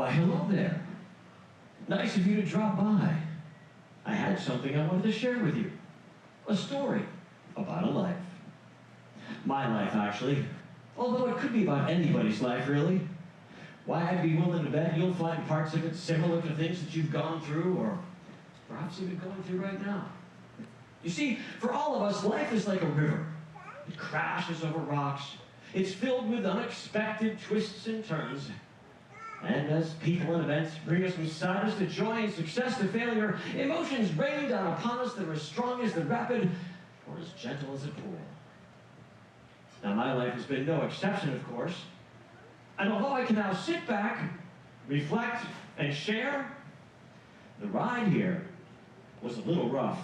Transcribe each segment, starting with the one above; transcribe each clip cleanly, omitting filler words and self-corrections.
Why, hello there. Nice of you to drop by. I had something I wanted to share with you. A story about a life. My life, actually. Although it could be about anybody's life, really. Why, I'd be willing to bet you'll find parts of it similar to things that you've gone through, or perhaps even going through right now. You see, for all of us, life is like a river. It crashes over rocks. It's filled with unexpected twists and turns. And as people and events bring us from sadness to joy and success to failure, emotions rain down upon us that are as strong as the rapid or as gentle as a pool. Now, my life has been no exception, of course. And although I can now sit back, reflect, and share, the ride here was a little rough.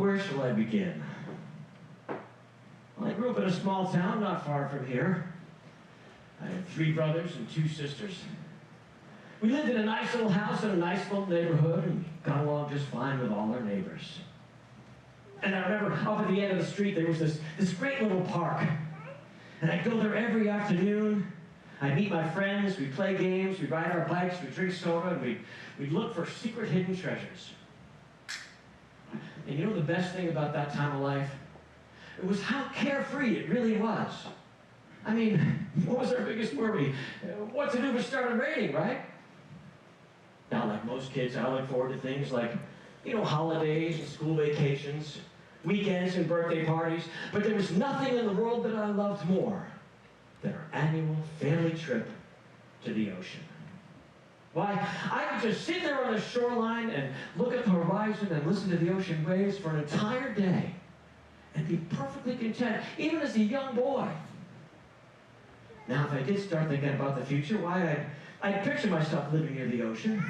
where shall I begin? Well, I grew up in a small town not far from here. I had 3 brothers and 2 sisters. We lived in a nice little house in a nice little neighborhood and got along just fine with all our neighbors. And I remember up at the end of the street there was this great little park. And I'd go there every afternoon. I'd meet my friends, we'd play games, we'd ride our bikes, we'd drink soda, and we'd look for secret hidden treasures. And you know the best thing about that time of life? It was how carefree it really was. I mean, what was our biggest worry? What to do if it started raining, right? Now, like most kids, I look forward to things like, holidays and school vacations, weekends and birthday parties, but there was nothing in the world that I loved more than our annual family trip to the ocean. Why, I could just sit there on the shoreline and look at the horizon and listen to the ocean waves for an entire day and be perfectly content, even as a young boy. Now, if I did start thinking about the future, why, I'd picture myself living near the ocean.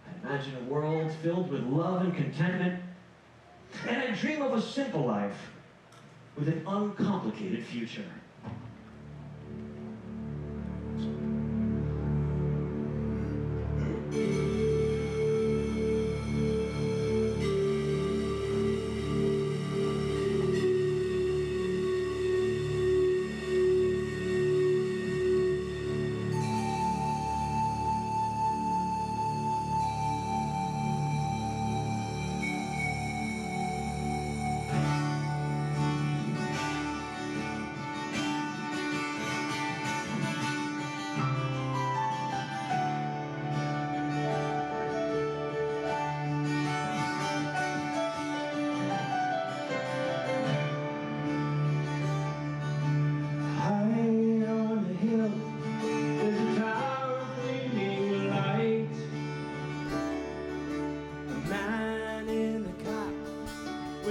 I'd imagine a world filled with love and contentment, and I'd dream of a simple life with an uncomplicated future.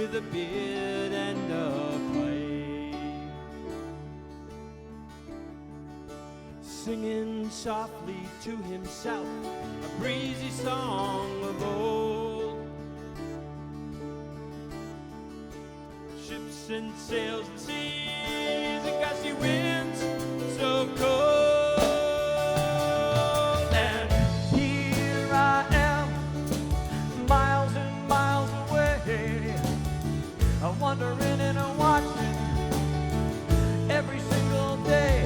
A beard and a pipe, singing softly to himself a breezy song of old. Ships and sails and seas and gusty winds so cold, and here I am, miles and miles away, wondering and watching every single day.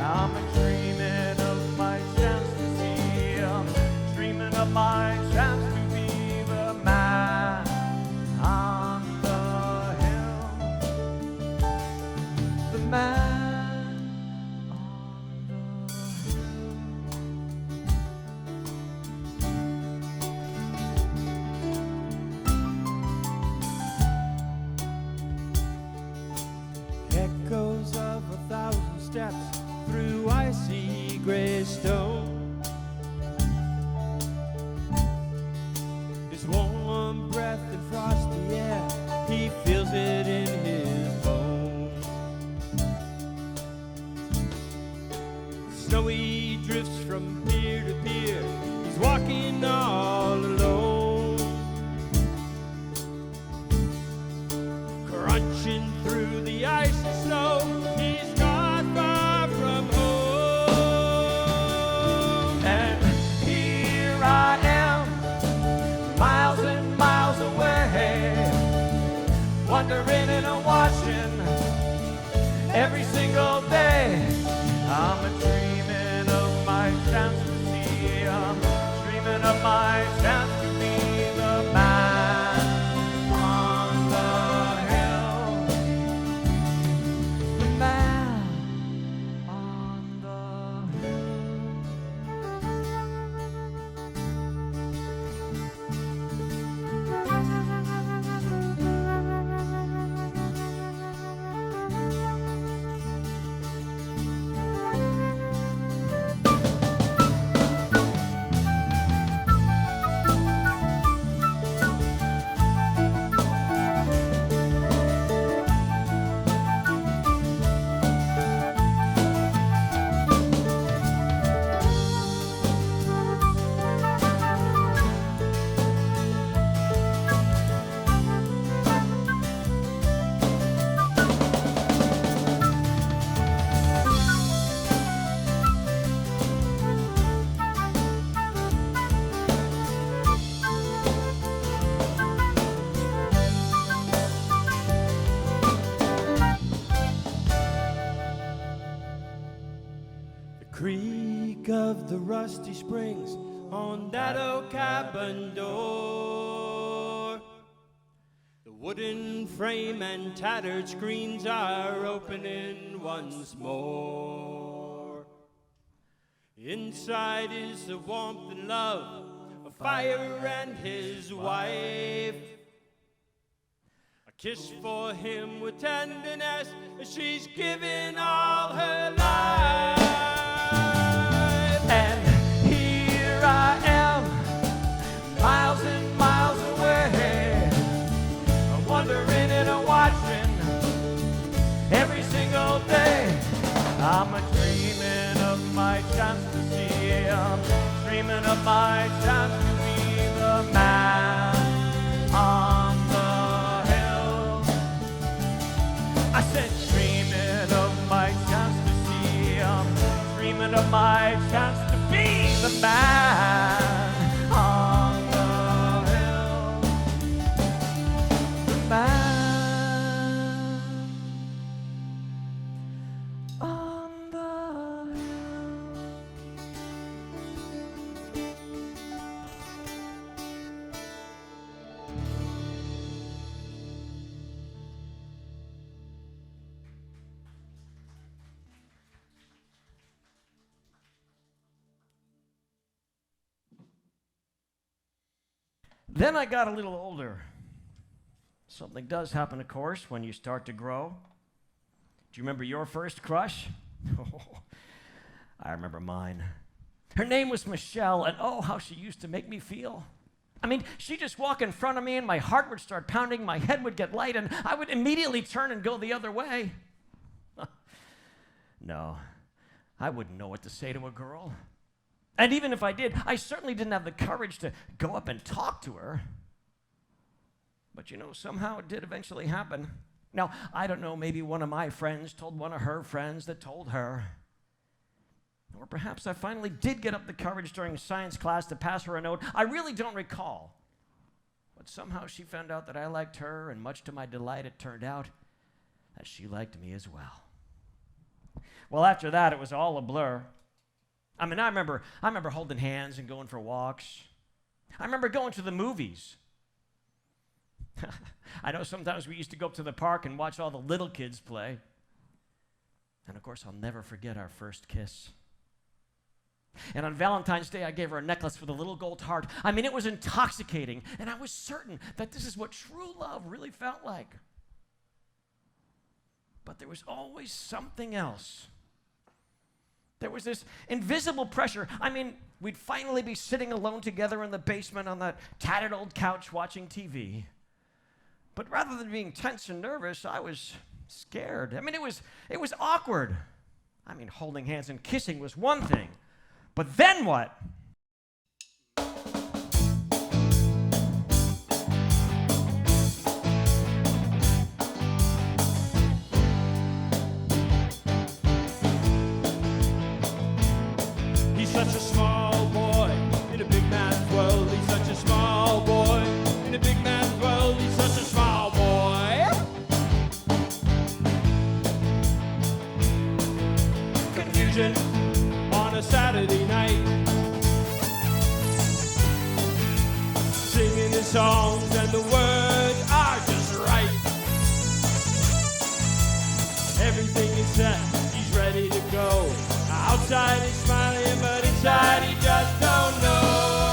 I'm dreaming of my chance to see. I'm dreaming of my chance to be the man on the hill. The man on the hill. Echoes of 1,000 steps through icy gray stone. His warm breath and frosty air, he feels it in his bones. Snowy drifts from pier to pier, he's walking all alone, crunching through the ice and snow. He's not far from home, and here I am, miles and miles away, wondering and watching every single day. I'm dreaming of my chance to see. I'm dreaming of my chance to be the man on the hill. The man on the hill. Creak of the rusty springs on that old cabin door. The wooden frame and tattered screens are opening once more. Inside is the warmth and love of fire and his wife. A kiss for him with tenderness as she's given all her life. And here I am, miles and miles away, wondering and watching every single day. I'm dreaming of my chance to see him, dreaming of my chance to be the man on the hill. I said dreaming of my chance to see him, dreaming of my chance to be the man on the hill. The man on the hill. Then I got a little older. Something does happen, of course, when you start to grow. Do you remember your first crush? I remember mine. Her name was Michelle, and oh, how she used to make me feel. I mean, she'd just walk in front of me, and my heart would start pounding, my head would get light, and I would immediately turn and go the other way. No, I wouldn't know what to say to a girl. And even if I did, I certainly didn't have the courage to go up and talk to her. But you know, somehow it did eventually happen. Now, I don't know, maybe one of my friends told one of her friends that told her. Or perhaps I finally did get up the courage during science class to pass her a note. I really don't recall. But somehow she found out that I liked her, and much to my delight, it turned out that she liked me as well. Well, after that, it was all a blur. I mean, I remember holding hands and going for walks. I remember going to the movies. I know sometimes we used to go up to the park and watch all the little kids play. And of course, I'll never forget our first kiss. And on Valentine's Day, I gave her a necklace with a little gold heart. I mean, it was intoxicating, and I was certain that this is what true love really felt like. But there was always something else. There was this invisible pressure. I mean, we'd finally be sitting alone together in the basement on that tattered old couch watching TV. But rather than being tense and nervous, I was scared. I mean, it was awkward. I mean, holding hands and kissing was one thing. But then what? He's such a small boy in a big man's world. He's such a small boy in a big man's world. He's such a small boy. Confusion on a Saturday night, singing his songs and the words are just right. Everything is set, he's ready to go. Outside he's smiling, but inside he just don't know.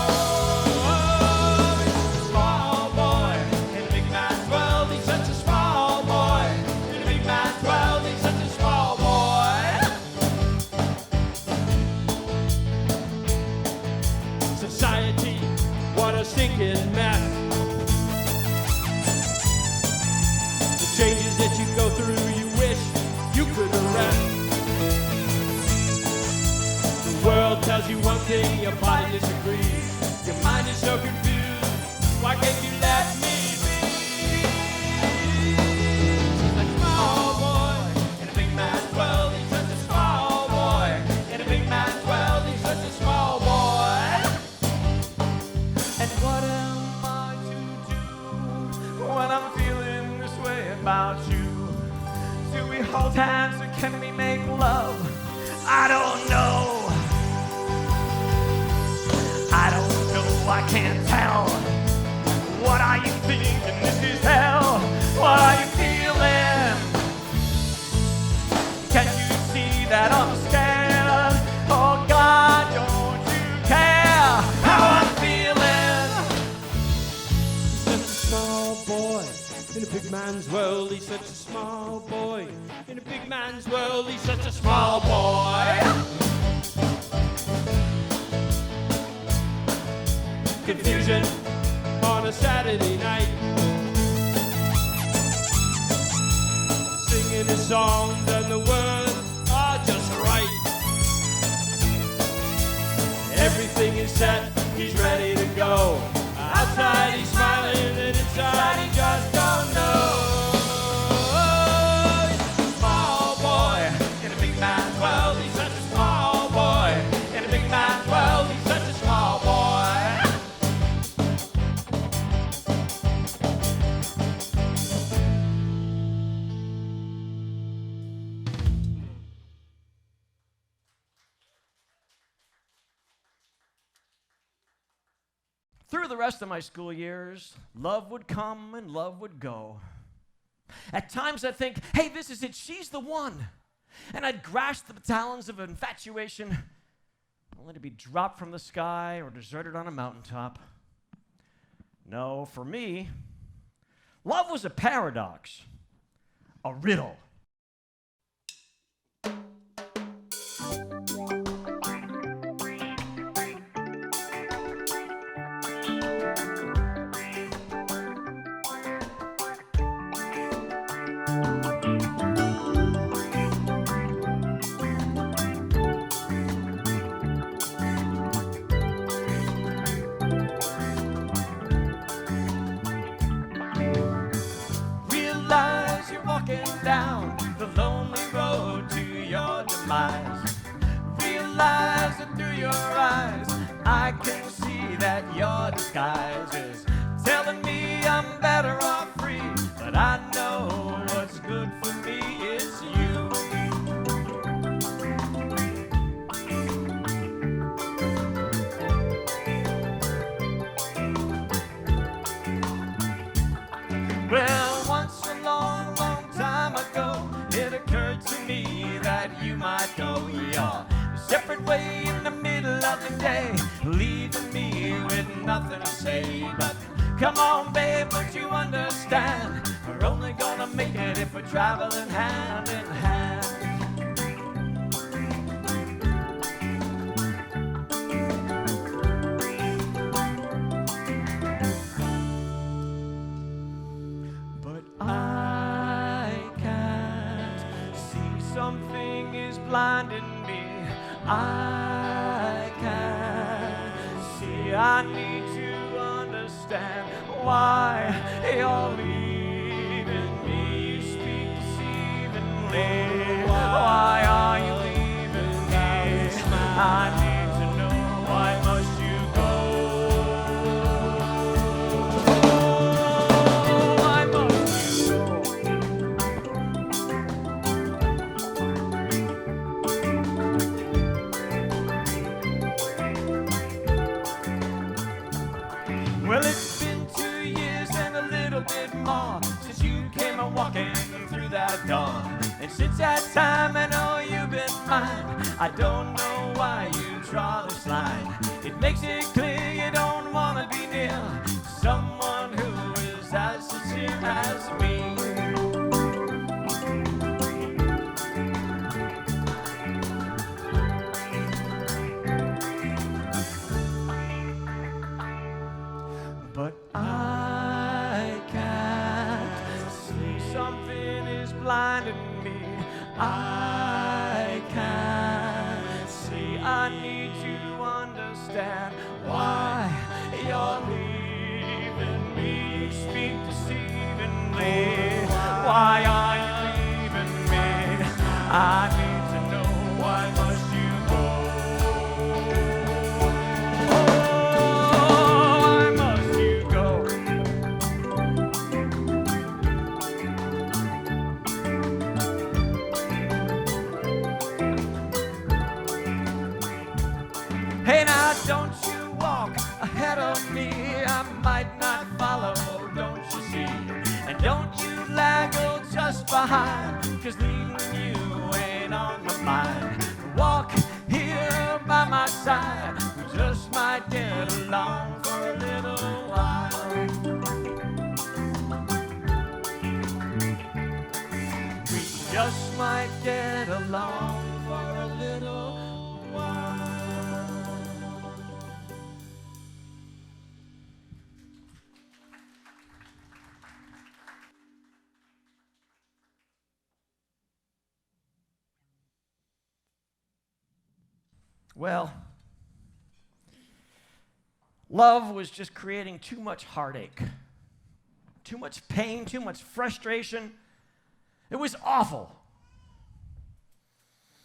He's such a small boy in a big man's world. He's such a small boy in a big man's world. He's such a small boy. Society, what a stinking mess. The changes that you go through, you wish you could arrest. The world tells you one thing, your body disagrees. Your mind is so confused, why can't you let me be? He's a small boy in a big man's world. He's such a small boy in a big man's world. He's such a small boy. And what am I to do when I'm feeling this way about you? Do we hold hands or can we make love? I don't know. I don't know, I can't tell. What are you thinking? This is hell. What are you feeling? Can't you see that I'm scared? Oh God, don't you care how I'm feeling? Such a small boy in a big man's world. He's such a small boy in a big man's world. He's such a small boy. Confusion on a Saturday night, singing his songs and the words are just right. Everything is set, he's ready to go. Outside he's smiling and inside he just don't know. He's a small boy in a big man's world. He's such a small boy in a big man's world. He's such a small boy. Through the rest of my school years, love would come and love would go. At times I'd think, hey, this is it, she's the one. And I'd grasp the talons of infatuation, only to be dropped from the sky or deserted on a mountaintop. No, for me, love was a paradox, a riddle. Realize you're walking down the lonely road to your demise. Realize that through your eyes I can see that your disguise is telling me I'm better off free. But I know what's good for me, it's you. Well, once a long, long time ago, it occurred to me that you might go your separate way in the middle of the day, leaving me with nothing to say. But come on, babe, don't you understand? We're only gonna make it if we're traveling hand in hand. But I can't see, something is blinding me. I can't see, I need to understand why you're leaving me. You speak deceivingly. Why are you leaving me? I need to know, why must you go? Why must you go? Well, it's been 2 years and a little bit more since you came a-walking through that door. And since that time, I know you've been mine. I don't know why you draw this line. It makes it clear you don't want to be near someone who is as sincere as me. But I can't see, something is blinding me. I can't see, I need to understand why you're leaving me. You speak deceivingly. Why are you leaving me? I need to know, why must you go? Why must you go? Hey now, don't you walk ahead of me, I might not follow, don't you see? And don't you lag just behind, 'cause leaving you ain't on my mind. Walk here by my side, we just might get along for a little while. We just might get along for a little while. Well, love was just creating too much heartache, too much pain, too much frustration. It was awful.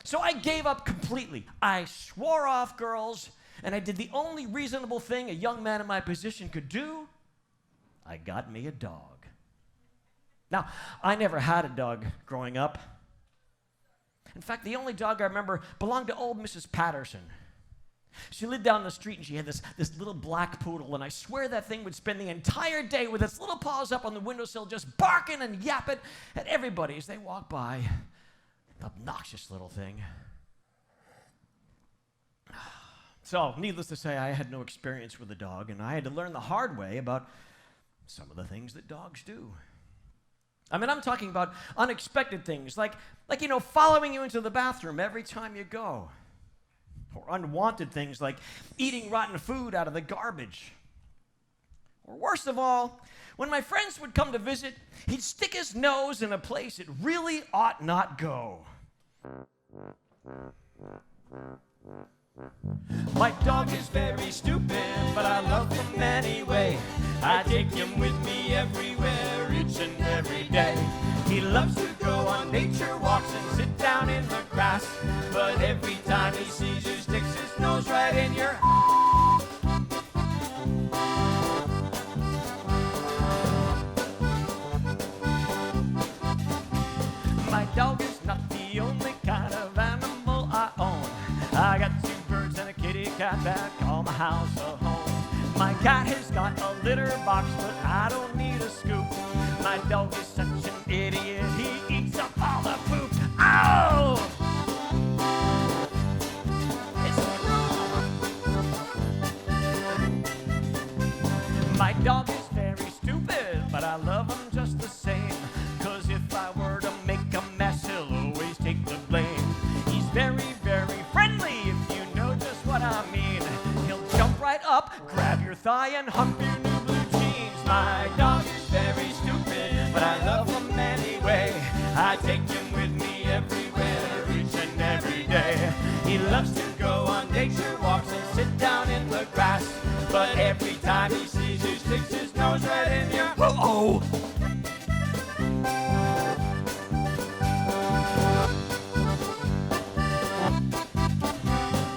So I gave up completely. I swore off girls, and I did the only reasonable thing a young man in my position could do. I got me a dog. Now, I never had a dog growing up. In fact, the only dog I remember belonged to old Mrs. Patterson. She lived down the street, and she had this little black poodle, and I swear that thing would spend the entire day with its little paws up on the windowsill just barking and yapping at everybody as they walked by. Obnoxious little thing. So, needless to say, I had no experience with a dog, and I had to learn the hard way about some of the things that dogs do. I mean, I'm talking about unexpected things, like following you into the bathroom every time you go. Or unwanted things like eating rotten food out of the garbage. Or worst of all, when my friends would come to visit, he'd stick his nose in a place it really ought not go. My dog is very stupid, but I love him anyway. I take him with me everywhere, each and every day. He loves to go on nature walks and sit down in the grass, but every time he sees you, sticks his nose right in your My dog is not the only kind of animal I own. I got 2 birds and a kitty cat that call my house a home. My cat has got a litter box, but I don't need a scoop. My dog is such an idiot, he eats up all the poop. Ow! It's true. My dog is very stupid, but I love him just the same. 'Cause if I were to make a mess, he'll always take the blame. He's very, very friendly, if you know just what I mean. He'll jump right up, grab your thigh, and hump your new blue jeans. My dog is very stupid, but I love him anyway. I take him with me everywhere, each and every day. He loves to go on nature walks and sit down in the grass, but every time he sees you, sticks his nose right in your uh-oh.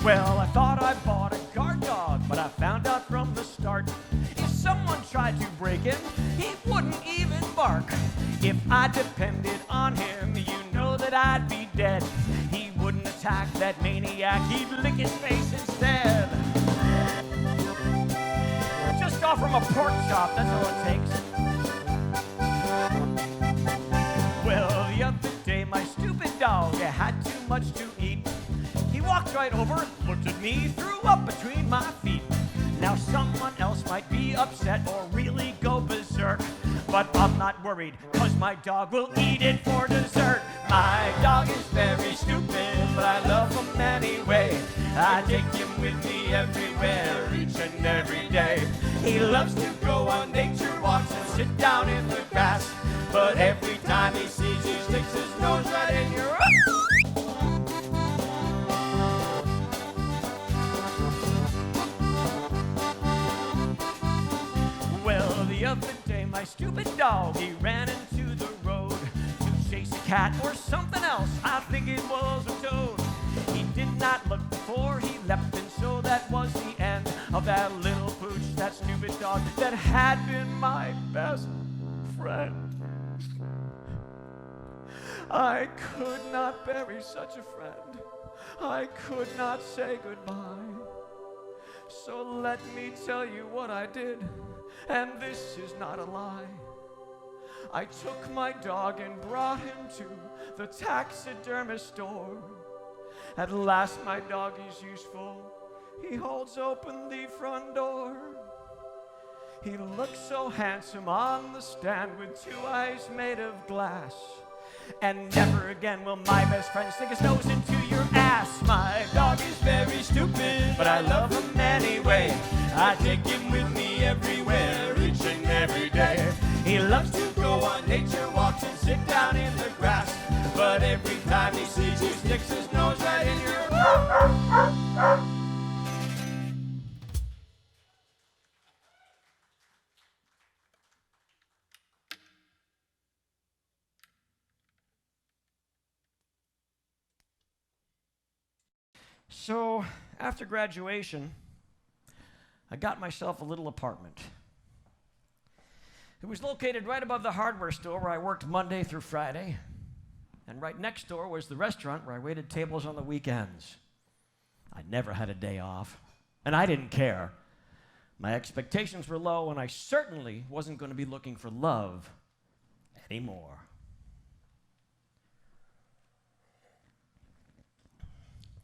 Well, I thought I bought a guard dog, but I found out from the start, if someone tried to break him, he wouldn't even bark. If I depended on him, you know that I'd be dead. He wouldn't attack that maniac, he'd lick his face instead. Just off from a pork chop, that's all it takes. Well, the other day, my stupid dog had too much to eat. He walked right over, looked at me, threw up between my feet. Now someone else might be upset or really go berserk, but I'm not worried, 'cause my dog will eat it for dessert. My dog is very stupid, but I love him anyway. I take him with me everywhere, each and every day. He loves to go on nature walks and sit down in the grass, but every time he sees you, sticks his nose right in your The other day, my stupid dog, he ran into the road to chase a cat or something else. I think it was a toad. He did not look before he leapt, and so that was the end of that little pooch, that stupid dog that had been my best friend. I could not bury such a friend. I could not say goodbye. So let me tell you what I did, and this is not a lie. I took my dog and brought him to the taxidermist store. At last my dog is useful. He holds open the front door. He looks so handsome on the stand with two eyes made of glass. And never again will my best friend stick his nose into your ass. My dog is very stupid, but I love him anyway. I take him with me everywhere, each and every day. He loves to go on nature walks and sit down in the grass. But every time he sees you, sticks his nose right in your... So, after graduation, I got myself a little apartment. It was located right above the hardware store where I worked Monday through Friday, and right next door was the restaurant where I waited tables on the weekends. I never had a day off, and I didn't care. My expectations were low, and I certainly wasn't going to be looking for love anymore.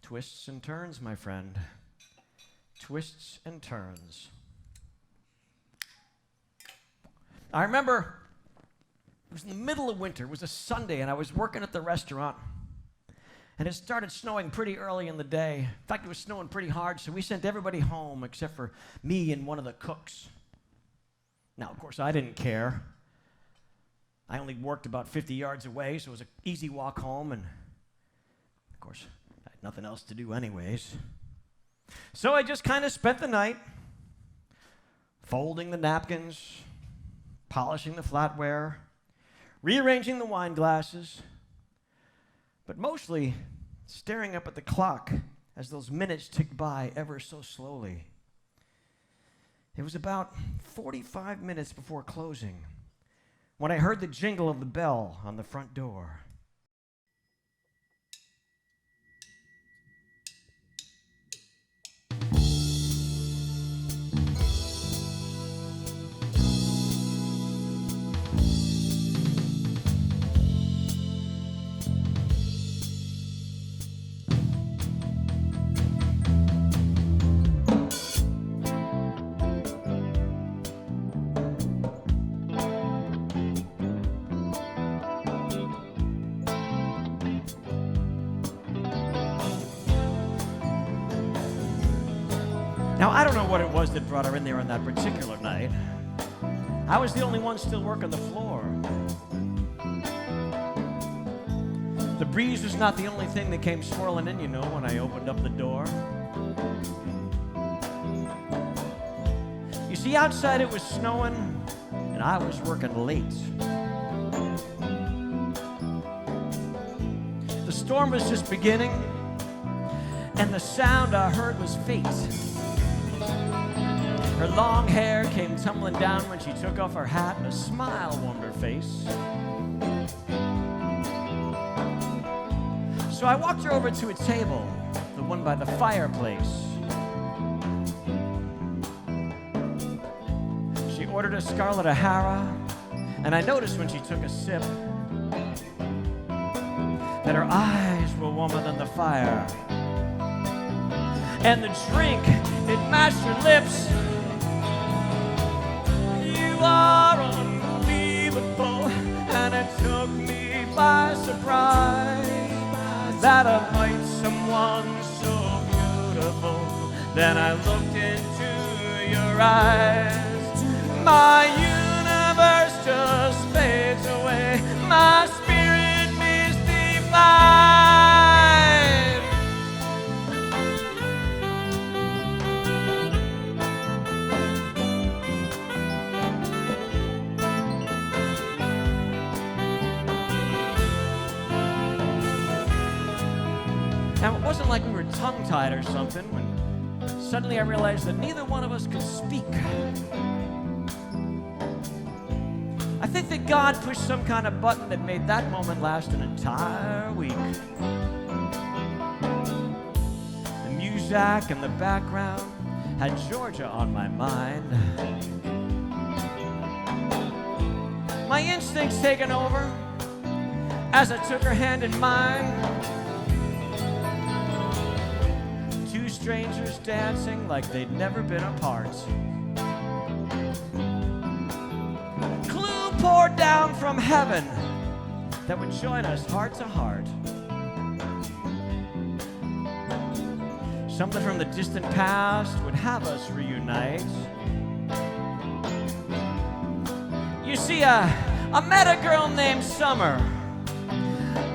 Twists and turns, my friend. Twists and turns. I remember it was in the middle of winter. It was a Sunday, and I was working at the restaurant. And it started snowing pretty early in the day. In fact, it was snowing pretty hard, so we sent everybody home except for me and one of the cooks. Now, of course, I didn't care. I only worked about 50 yards away, so it was an easy walk home, and of course, I had nothing else to do anyways. So I just kind of spent the night folding the napkins, polishing the flatware, rearranging the wine glasses, but mostly staring up at the clock as those minutes ticked by ever so slowly. It was about 45 minutes before closing when I heard the jingle of the bell on the front door. Now, I don't know what it was that brought her in there on that particular night. I was the only one still working the floor. The breeze was not the only thing that came swirling in, when I opened up the door. You see, outside it was snowing, and I was working late. The storm was just beginning, and the sound I heard was fate. Her long hair came tumbling down when she took off her hat, and a smile warmed her face. So I walked her over to a table, the one by the fireplace. She ordered a Scarlet O'Hara, and I noticed when she took a sip that her eyes were warmer than the fire. And the drink, it matched her lips. You are unbelievable, and it took me by surprise that I liked someone so beautiful. Then I looked into your eyes. My universe just fades away. My spirit mystified. Now, it wasn't like we were tongue-tied or something when suddenly I realized that neither one of us could speak. I think that God pushed some kind of button that made that moment last an entire week. The music in the background had Georgia on my mind. My instincts taken over as I took her hand in mine. Two strangers dancing like they'd never been apart. Clue poured down from heaven that would join us heart to heart. Something from the distant past would have us reunite. You see, I met a girl named Summer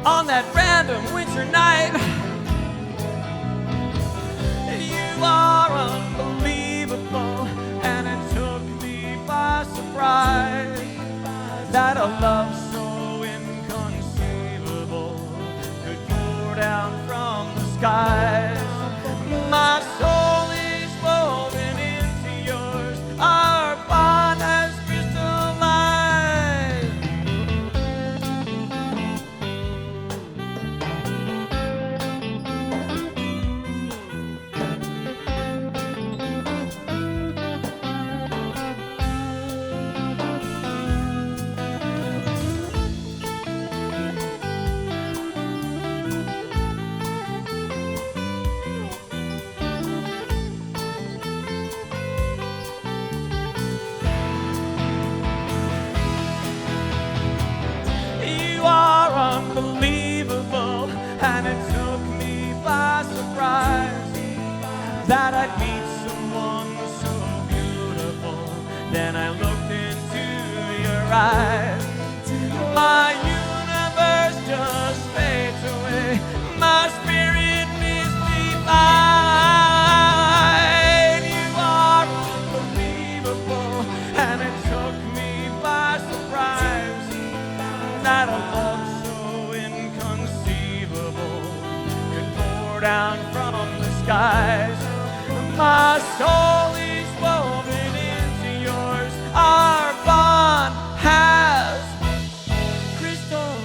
on that random winter night. You are unbelievable, and it took me by surprise that a love so inconceivable could pour down from the skies. My soul is woven into yours, our bond has unbelievable, and it took me by surprise that I'd meet someone so beautiful. Then I looked into your eyes. My universe just fades away. My spirit mystified. You are unbelievable, and it took me by surprise that a love down from the skies. My soul is woven into yours. Our bond has crystallized.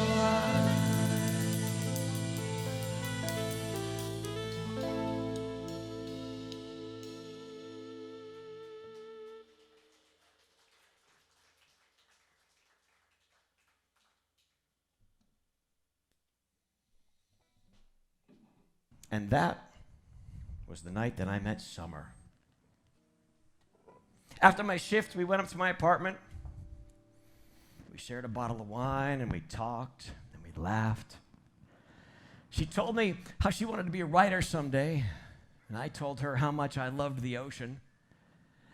And that was the night that I met Summer. After my shift, we went up to my apartment. We shared a bottle of wine, and we talked, and we laughed. She told me how she wanted to be a writer someday, and I told her how much I loved the ocean.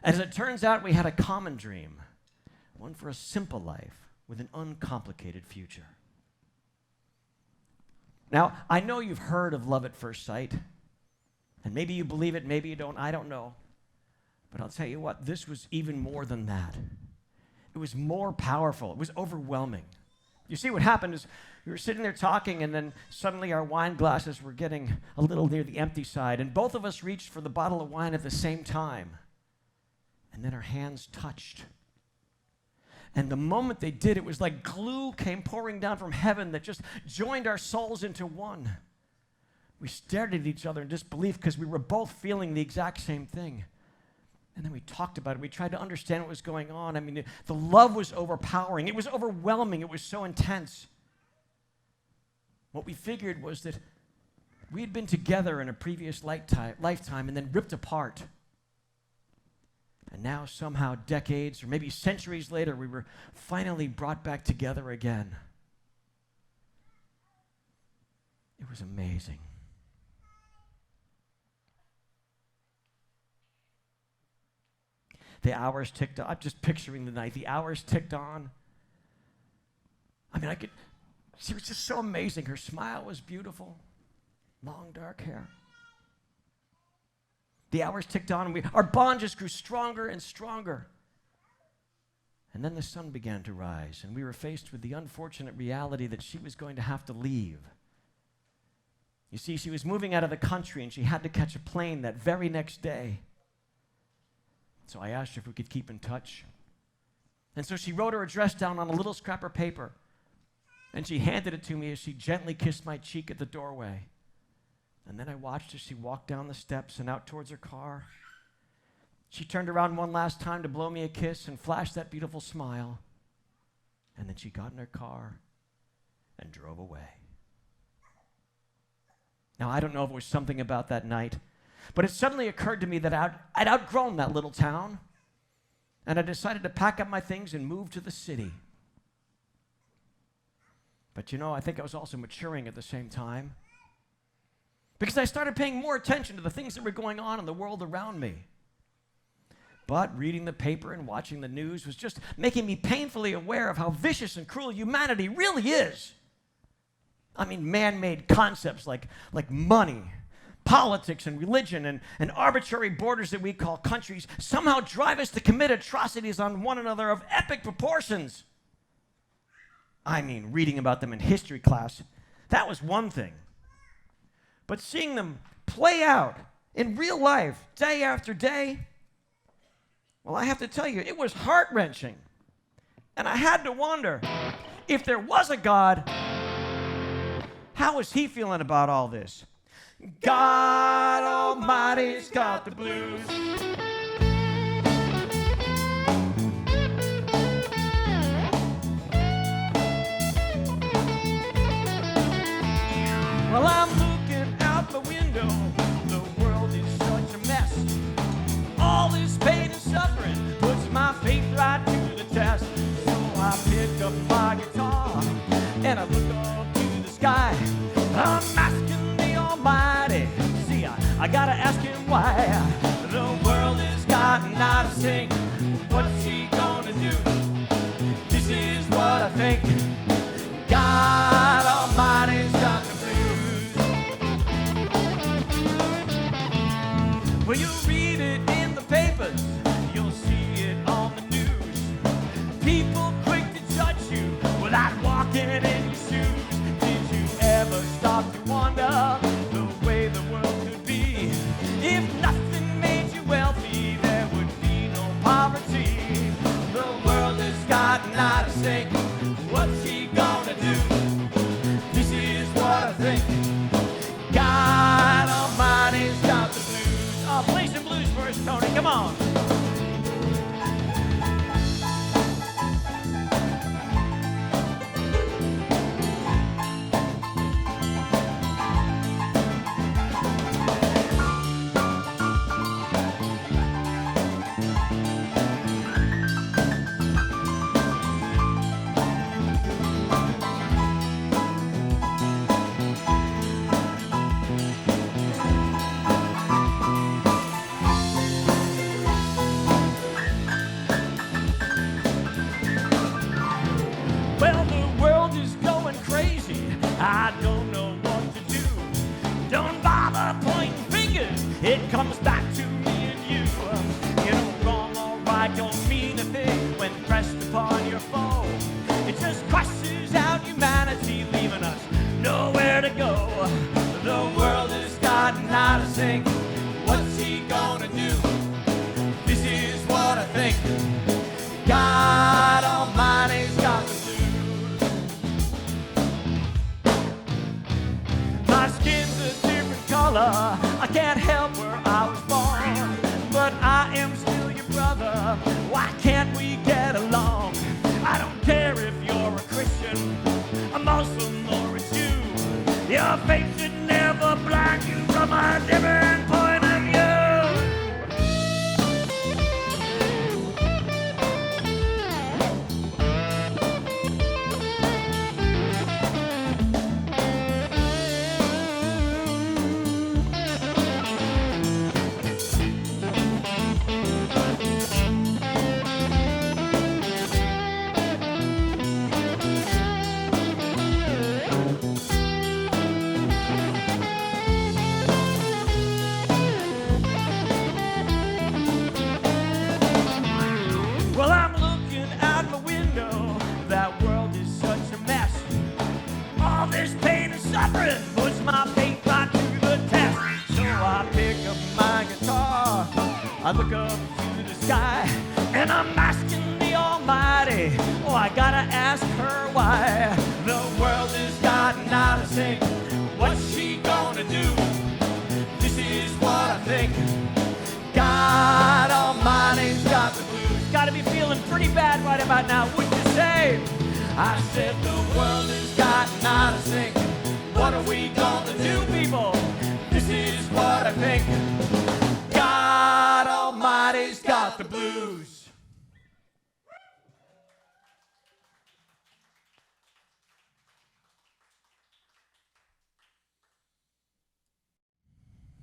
As it turns out, we had a common dream, one for a simple life with an uncomplicated future. Now, I know you've heard of love at first sight, and maybe you believe it, maybe you don't, I don't know. But I'll tell you what, this was even more than that. It was more powerful. It was overwhelming. You see, what happened is we were sitting there talking, and then suddenly our wine glasses were getting a little near the empty side, and both of us reached for the bottle of wine at the same time. And then our hands touched. And the moment they did, it was like glue came pouring down from heaven that just joined our souls into one. We stared at each other in disbelief because we were both feeling the exact same thing. And then we talked about it. We tried to understand what was going on. I mean, the love was overpowering. It was overwhelming. It was so intense. What we figured was that we had been together in a previous lifetime and then ripped apart. And now somehow decades or maybe centuries later, we were finally brought back together again. It was amazing. The hours ticked on. I'm just picturing the night. The hours ticked on. I mean, she was just so amazing. Her smile was beautiful. Long dark hair. The hours ticked on, and our bond just grew stronger and stronger. And then the sun began to rise, and we were faced with the unfortunate reality that she was going to have to leave. You see, she was moving out of the country, and she had to catch a plane that very next day. So I asked her if we could keep in touch. And so she wrote her address down on a little scrap of paper, and she handed it to me as she gently kissed my cheek at the doorway. And then I watched as she walked down the steps and out towards her car. She turned around one last time to blow me a kiss and flashed that beautiful smile. And then she got in her car and drove away. Now, I don't know if it was something about that night, but it suddenly occurred to me that I'd outgrown that little town, and I decided to pack up my things and move to the city. But I think I was also maturing at the same time, because I started paying more attention to the things that were going on in the world around me. But reading the paper and watching the news was just making me painfully aware of how vicious and cruel humanity really is. I mean, man-made concepts like money, politics, and religion, and arbitrary borders that we call countries somehow drive us to commit atrocities on one another of epic proportions. I mean, reading about them in history class, that was one thing. But seeing them play out in real life, day after day, well, I have to tell you, it was heart-wrenching. And I had to wonder, if there was a God, how was he feeling about all this? God Almighty's got the blues. Well, I'm looking out the window. The world is such a mess. All this pain and suffering puts my faith right to the test. So I pick up my guitar and I look up to the sky. I'm asking the Almighty. See, I gotta ask him why. The world has gotten out of sync. What's he gonna do? This is what I think. God Almighty's got the blues. Well, you read it in the papers, you'll see it on the news. People quick to judge you without walking in your shoes. Did you ever stop to wonder the way the world could be? If nothing made you wealthy, there would be no poverty. The world has gotten out of sync. What's he gonna do? This is what I think. God Almighty's got the blues. Oh, play some blues for us, Tony. Come on. Well, the world is going crazy. I don't know what to do. Don't bother pointing fingers. It comes back to me and you. Wrong or right don't mean a thing when pressed upon your foe. It just crushes out humanity, leaving us nowhere to go. The world has gotten out of sync. What's he gonna do? This is what I think. God Almighty's got the blues. My skin's a different color. I can't help where I was born, but I am still your brother. Why can't we get along? I don't care if you're a Christian, a Muslim, or a Jew. Your faith should never blind you from a different point of view. Well, I'm looking out my window. That world is such a mess. All this pain and suffering puts my faith right to the test. So I pick up my guitar, I look up to the sky, and I'm asking the Almighty. Oh, I gotta ask her why. The world has gotten out of sync. What's she gonna do? This is what I think. God Almighty. pretty bad right about now, wouldn't you say? I said the world has gotten out of sync. What are we gonna do, people? This is what I think. God Almighty's got the blues.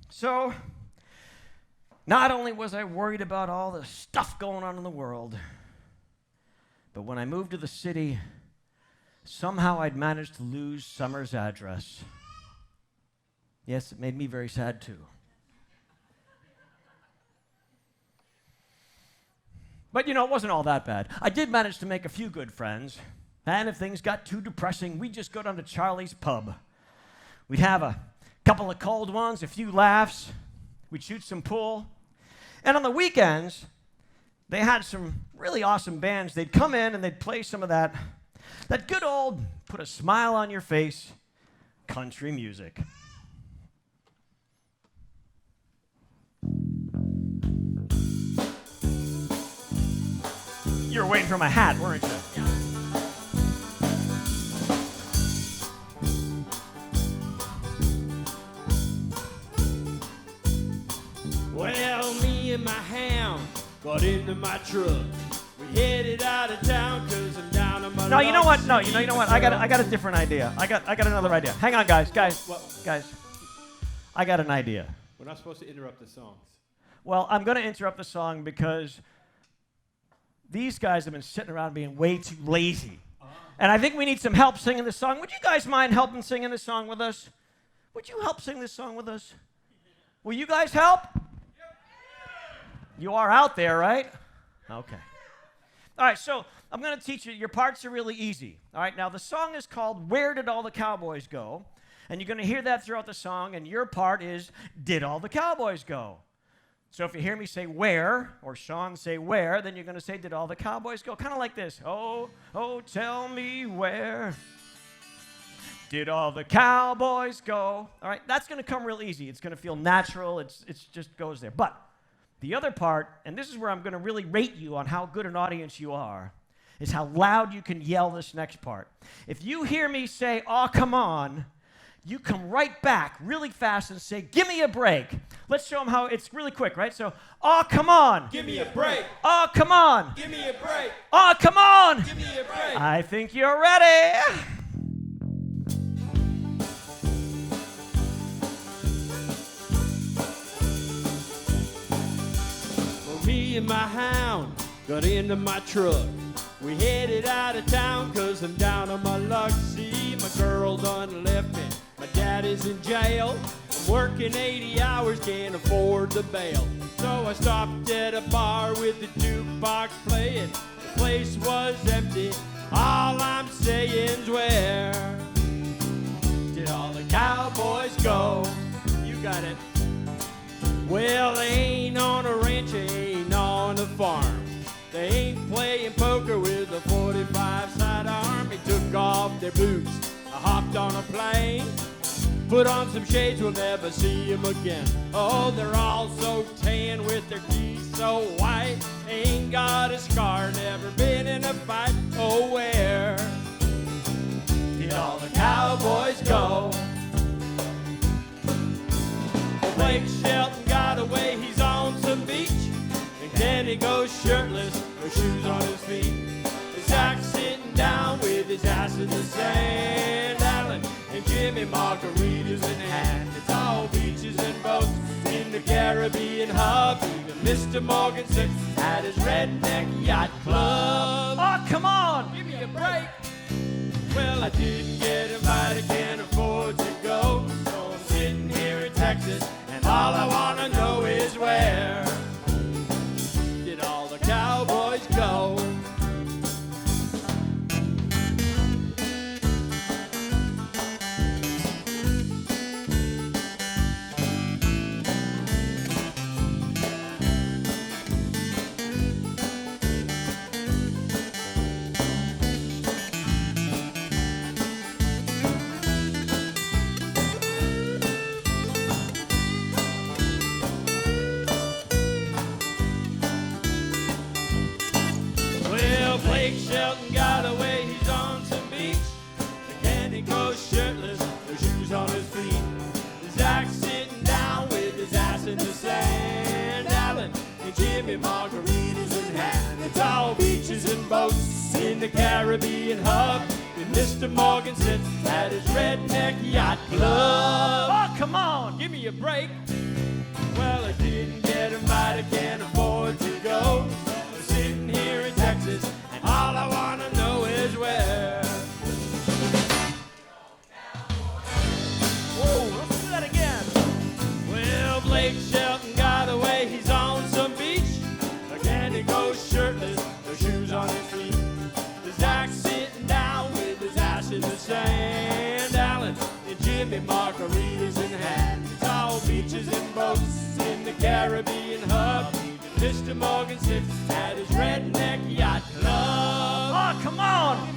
So, not only was I worried about all the stuff going on in the world, but when I moved to the city, somehow I'd managed to lose Summer's address. Yes, it made me very sad too. But you know, it wasn't all that bad. I did manage to make a few good friends, and if things got too depressing, we'd just go down to Charlie's pub. We'd have a couple of cold ones, a few laughs, we'd shoot some pool. And on the weekends, they had some really awesome bands. They'd come in and they'd play some of that good old, put a smile on your face, country music. You were waiting for my hat, weren't you? Well, me and my hound got into my truck. We headed out of town 'cause I'm down on my No, you know what? luck. No, you know what? I got a different idea. I got another idea. Hang on, guys. What? I got an idea. We're not supposed to interrupt the songs. Well, I'm going to interrupt the song because these guys have been sitting around being way too lazy. And I think we need some help singing this song. Would you guys mind helping singing this song with us? Would you help sing this song with us? Will you guys help? You are out there, right? Okay. All right, so I'm going to teach you. Your parts are really easy. All right, now the song is called Where Did All the Cowboys Go? And you're going to hear that throughout the song, and your part is Did All the Cowboys Go? So if you hear me say where, or Sean say where, then you're going to say did all the cowboys go? Kind of like this. Oh, oh, tell me where did all the cowboys go? All right, that's going to come real easy. It's going to feel natural. It's just goes there. But the other part, and this is where I'm going to really rate you on how good an audience you are, is how loud you can yell this next part. If you hear me say, "Aw, come on," you come right back really fast and say, "Give me a break." Let's show them how it's really quick, right? So, "Aw, come on." Give me a break. "Aw, come on." Give me a break. "Aw, come on." Give me a break. I think you're ready. Well, me and my hound got into my truck. We headed out of town 'cause I'm down on my luck. See, my girl done left me. My dad is in jail. I'm working 80 hours, can't afford the bail. So I stopped at a bar with the jukebox playing. The place was empty. All I'm saying's where did all the cowboys go? You got it. Well, they ain't on a ranch, they ain't on a farm. They ain't playing poker with a 45 sidearm. They took off their boots, I hopped on a plane, put on some shades, we'll never see them again. Oh, they're all so tan with their teeth so white. Ain't got a scar, never been in a fight. Oh, where did all the cowboys go? Well, Blake Shelton got away, he's on some beach. And Kenny goes shirtless, no shoes on his feet. Zach's sitting down with his ass in the sand. Alan and Jimmy margaritas in hand. It's all beaches and boats in the Caribbean hub. Even Mr. Morganson at his redneck yacht club. "Aw, come on." Give me a break. Well, I didn't get invited, can't afford to go. So I'm sitting here in Texas, and all I wanna know is where did all the cowboys go? Jimmy margaritas in hand. It's all beaches and boats in the Caribbean hub. And Mr. Morgan sits at his redneck yacht club. Oh, come on! Give me a break. Well, I didn't get invited, can't afford to go. I'm sitting here in Texas, and all I want to know is where. Whoa, let's do that again. Well, Blake Shelton got away, he's on some beach. Again, he goes shirtless, no shoes on his feet. The Zach's sitting down with his ass in the sand. Alan and Jimmy margaritas in hand. It's all beaches and boats in the Caribbean hub. Mr. Morgan sits at his redneck yacht club. Oh, come on!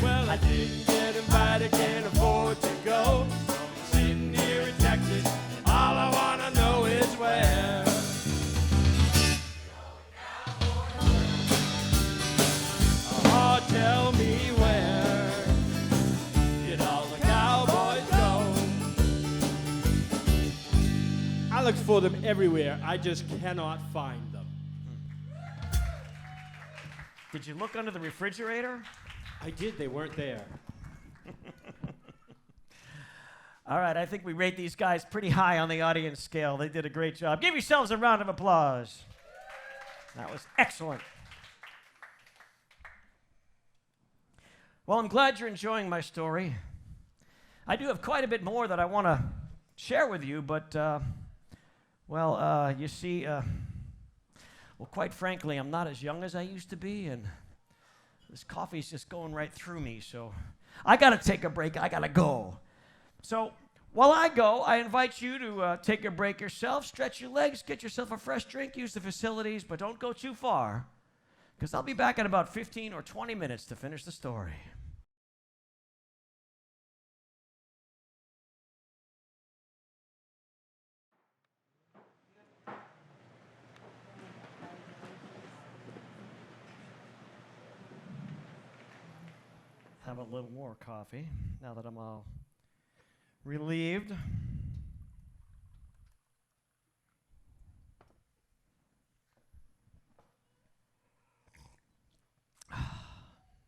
Well, I didn't get invited, can't afford to go. Sitting here in Texas, all I want to know is where. Oh, tell me where did all the cowboys go? I look for them everywhere, I just cannot find them. Did you look under the refrigerator? I did, they weren't there. All right, I think we rate these guys pretty high on the audience scale. They did a great job. Give yourselves a round of applause. That was excellent. Well, I'm glad you're enjoying my story. I do have quite a bit more that I want to share with you, but, you see, quite frankly, I'm not as young as I used to be, and this coffee's just going right through me, so I got to take a break. I got to go. So while I go, I invite you to take a break yourself, stretch your legs, get yourself a fresh drink, use the facilities, but don't go too far, because I'll be back in about 15 or 20 minutes to finish the story. Have a little more coffee now that I'm all relieved.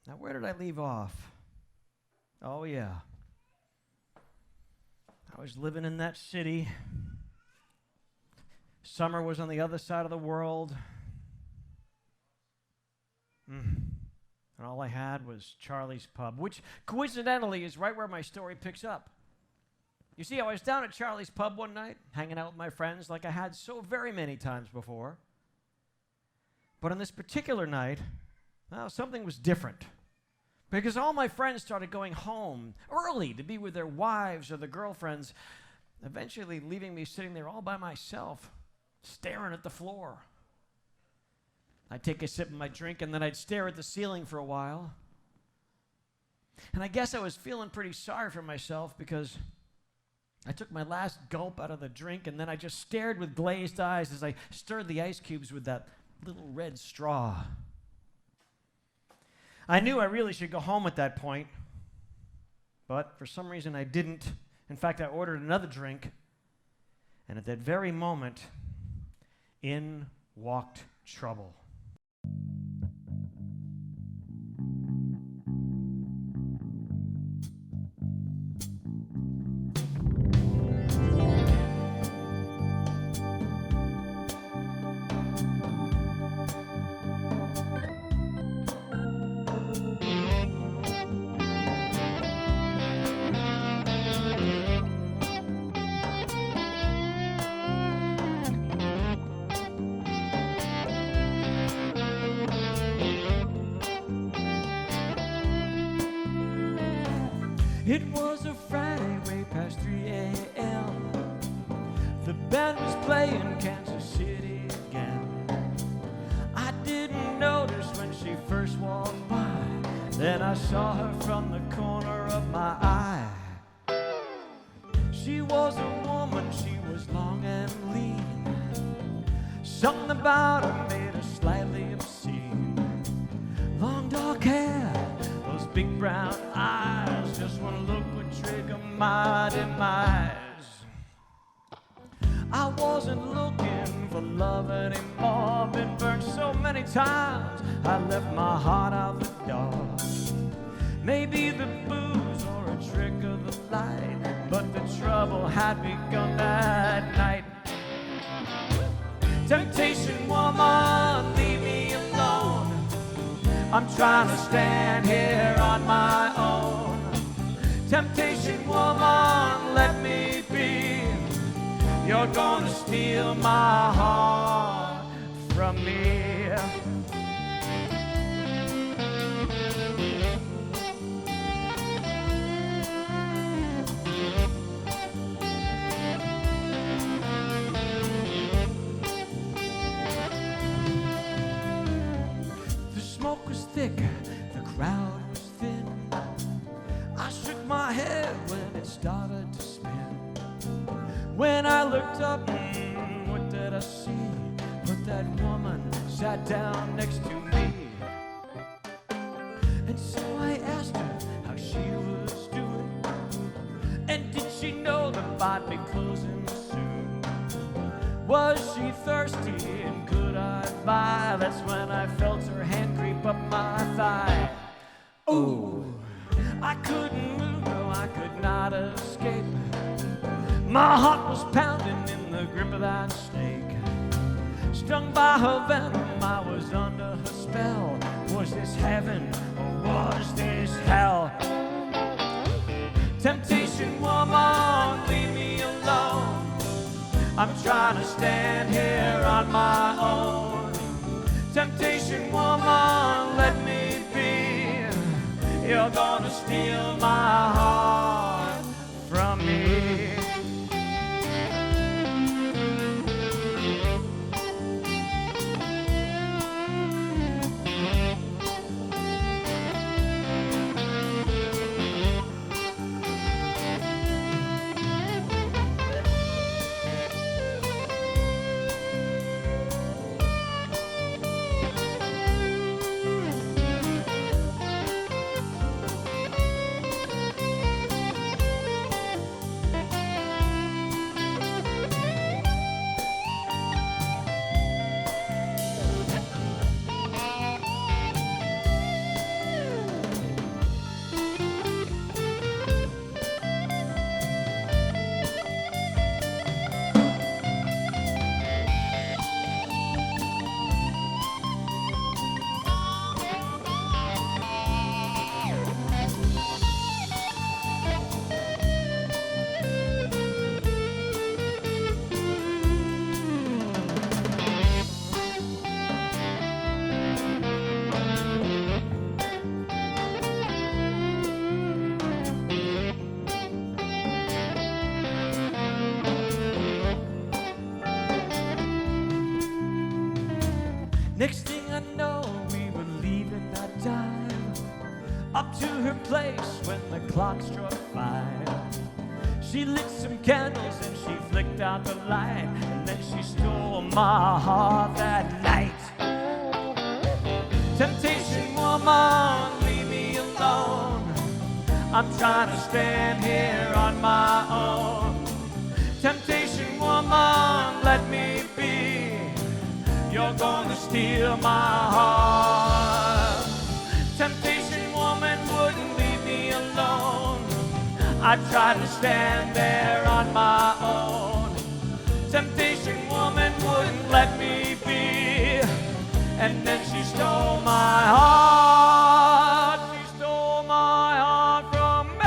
Now, where did I leave off? Oh, yeah. I was living in that city. Summer was on the other side of the world. And all I had was Charlie's Pub, which coincidentally is right where my story picks up. You see, I was down at Charlie's Pub one night, hanging out with my friends like I had so very many times before. But on this particular night, well, something was different. Because all my friends started going home early to be with their wives or their girlfriends, eventually leaving me sitting there all by myself, staring at the floor. I'd take a sip of my drink, and then I'd stare at the ceiling for a while. And I guess I was feeling pretty sorry for myself because I took my last gulp out of the drink, and then I just stared with glazed eyes as I stirred the ice cubes with that little red straw. I knew I really should go home at that point, but for some reason I didn't. In fact, I ordered another drink, and at that very moment, in walked trouble. It was a Friday way past 3 a.m. The band was playing Kansas City again. I didn't notice when she first walked by. Then I saw her from the corner of my eye. She was a woman, she was long and lean. Something about her made her slightly obscene. Long dark hair, those big brown eyes, just one look would trigger my demise. I wasn't looking for for love anymore. Been burned so many times, I left my heart out the door. Maybe the booze or a trick of the light, but the trouble had begun that night. Temptation woman, leave me alone. I'm trying to stand here on my own. Temptation woman, let me be. You're gonna steal my heart from me. The smoke was thick, the crowd was thin. I shook my head when it started to spin. When I looked up, what did I see? But that woman sat down next to me. And so I asked her how she was doing, and did she know the bar would be closing soon? Was she thirsty and could I buy? That's when I felt her hand creep up my thigh. Oh, I couldn't move, no, I could not escape. My heart was pounding in the grip of that snake. Stung by her venom, I was under her spell. Was this heaven or was this hell? Temptation woman, leave me alone. I'm trying to stand here on my own. Temptation woman, let me be. You're gonna steal my heart from me. Next thing I know, we were leaving that time, up to her place when the clock struck 5. She lit some candles and she flicked out the light, and then she stole my heart that night. Temptation woman, leave me alone. I'm trying to stand here on my own. Temptation woman, let me be. You're gonna steal my heart. Temptation woman wouldn't leave me alone. I tried to stand there on my own. Temptation woman wouldn't let me be. And then she stole my heart. She stole my heart from me.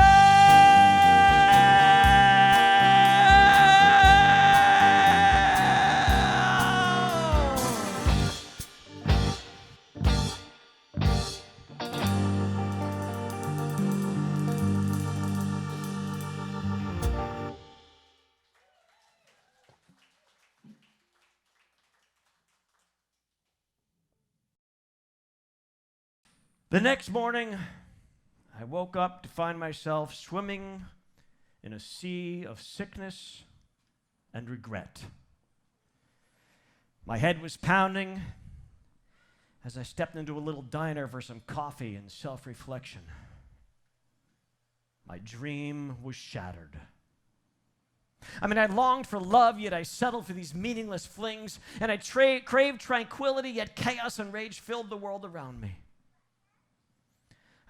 The next morning, I woke up to find myself swimming in a sea of sickness and regret. My head was pounding as I stepped into a little diner for some coffee and self-reflection. My dream was shattered. I mean, I longed for love, yet I settled for these meaningless flings, and I craved tranquility, yet chaos and rage filled the world around me.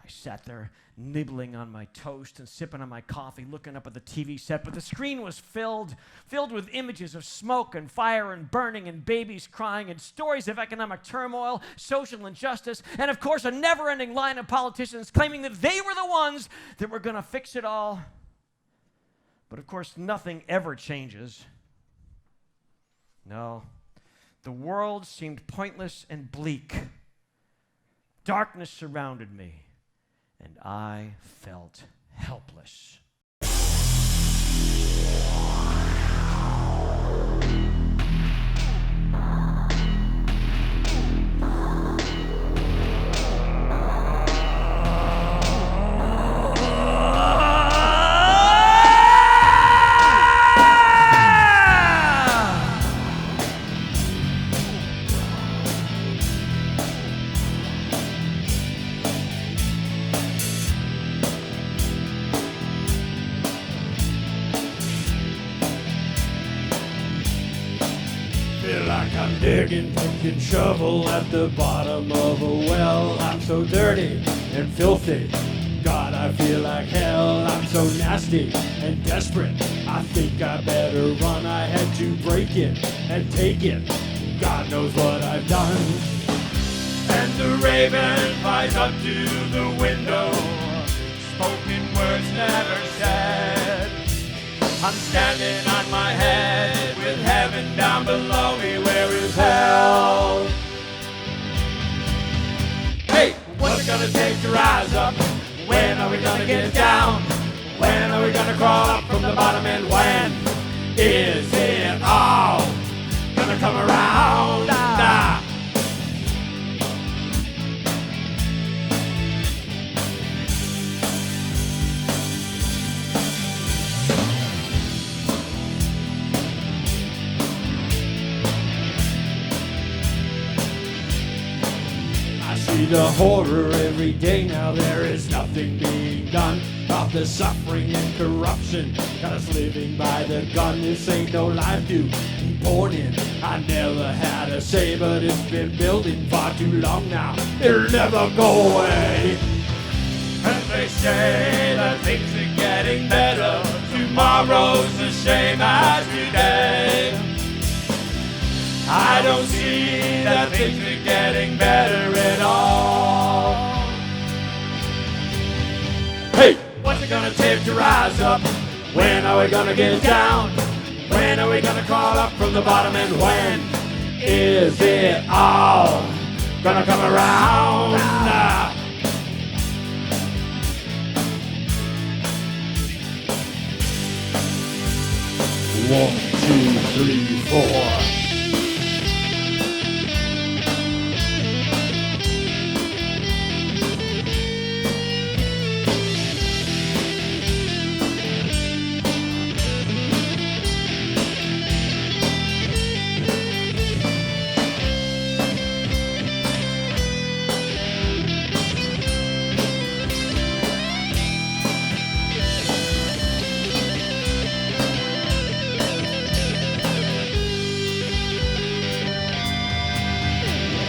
I sat there nibbling on my toast and sipping on my coffee, looking up at the TV set, but the screen was filled with images of smoke and fire and burning and babies crying and stories of economic turmoil, social injustice, and of course a never-ending line of politicians claiming that they were the ones that were going to fix it all. But of course, nothing ever changes. No, the world seemed pointless and bleak. Darkness surrounded me, and I felt helpless. Feel like I'm digging, taking shovel at the bottom of a well. I'm so dirty and filthy. God, I feel like hell. I'm so nasty and desperate. I think I better run. I had to break it and take it. God knows what I've done. And the raven flies up to the window. Spoken words never said. I'm standing on my head with heaven down below me. Where is hell? Hey, what's it gonna take to rise up? When are we gonna get down? When are we gonna crawl up from the bottom? And when is it all gonna come around? Nah. See the horror every day now. There is nothing being done about the suffering and corruption. Got us living by the gun. This ain't no life to be born in. I never had a say, but it's been building far too long now. It'll never go away. And they say that things are getting better. Tomorrow's the same as today. I don't see that things are getting better at all. Hey, what's it gonna take to rise up? When are we gonna get down? When are we gonna crawl up from the bottom? And when is it all gonna come around? One, two, three, four.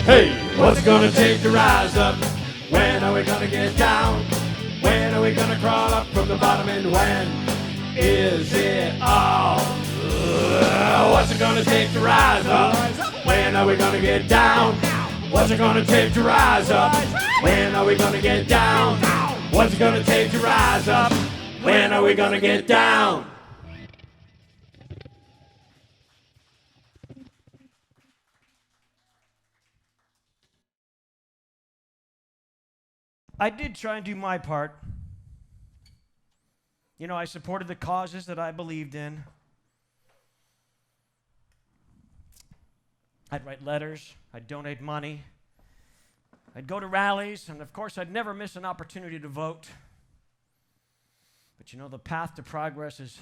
Hey, what's it gonna take to rise up? When are we gonna get down? When are we gonna crawl up from the bottom? And when is it all? What's it gonna take to rise up? When are we gonna get down? What's it gonna take to rise up? When are we gonna get down? What's it gonna take to rise up? When are we gonna get down? I did try and do my part. You know, I supported the causes that I believed in. I'd write letters, I'd donate money, I'd go to rallies, and of course I'd never miss an opportunity to vote. But you know, the path to progress is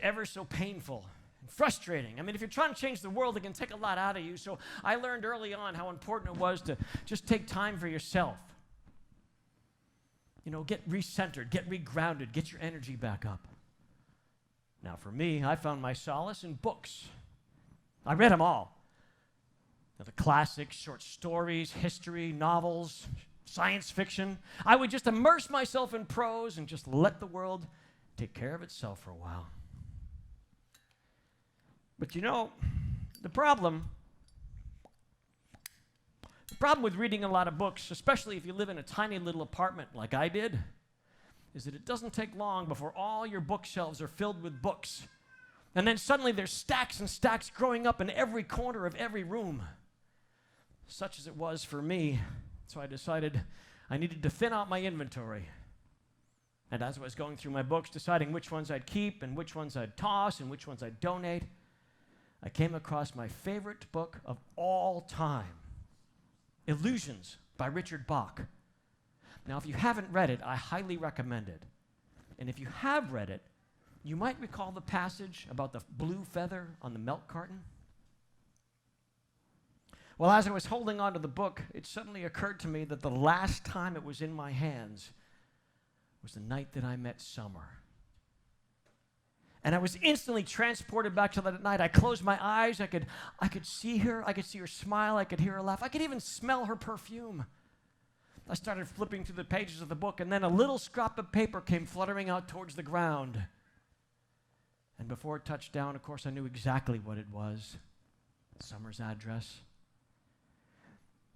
ever so painful and frustrating. I mean, if you're trying to change the world, it can take a lot out of you. So I learned early on how important it was to just take time for yourself. You know, get recentered, get regrounded, get your energy back up. Now, for me, I found my solace in books. I read them all. The classics, short stories, history, novels, science fiction. I would just immerse myself in prose and just let the world take care of itself for a while. But you know, the problem with reading a lot of books, especially if you live in a tiny little apartment like I did, is that it doesn't take long before all your bookshelves are filled with books. And then suddenly there's stacks and stacks growing up in every corner of every room. Such as it was for me. So I decided I needed to thin out my inventory. And as I was going through my books, deciding which ones I'd keep and which ones I'd toss and which ones I'd donate, I came across my favorite book of all time, Illusions by Richard Bach. Now, if you haven't read it, I highly recommend it. And if you have read it, you might recall the passage about the blue feather on the milk carton. Well, as I was holding on to the book, it suddenly occurred to me that the last time it was in my hands was the night that I met Summer. And I was instantly transported back to that night. I closed my eyes. I could see her. I could see her smile. I could hear her laugh. I could even smell her perfume. I started flipping through the pages of the book, and then a little scrap of paper came fluttering out towards the ground. And before it touched down, of course, I knew exactly what it was. Summer's address.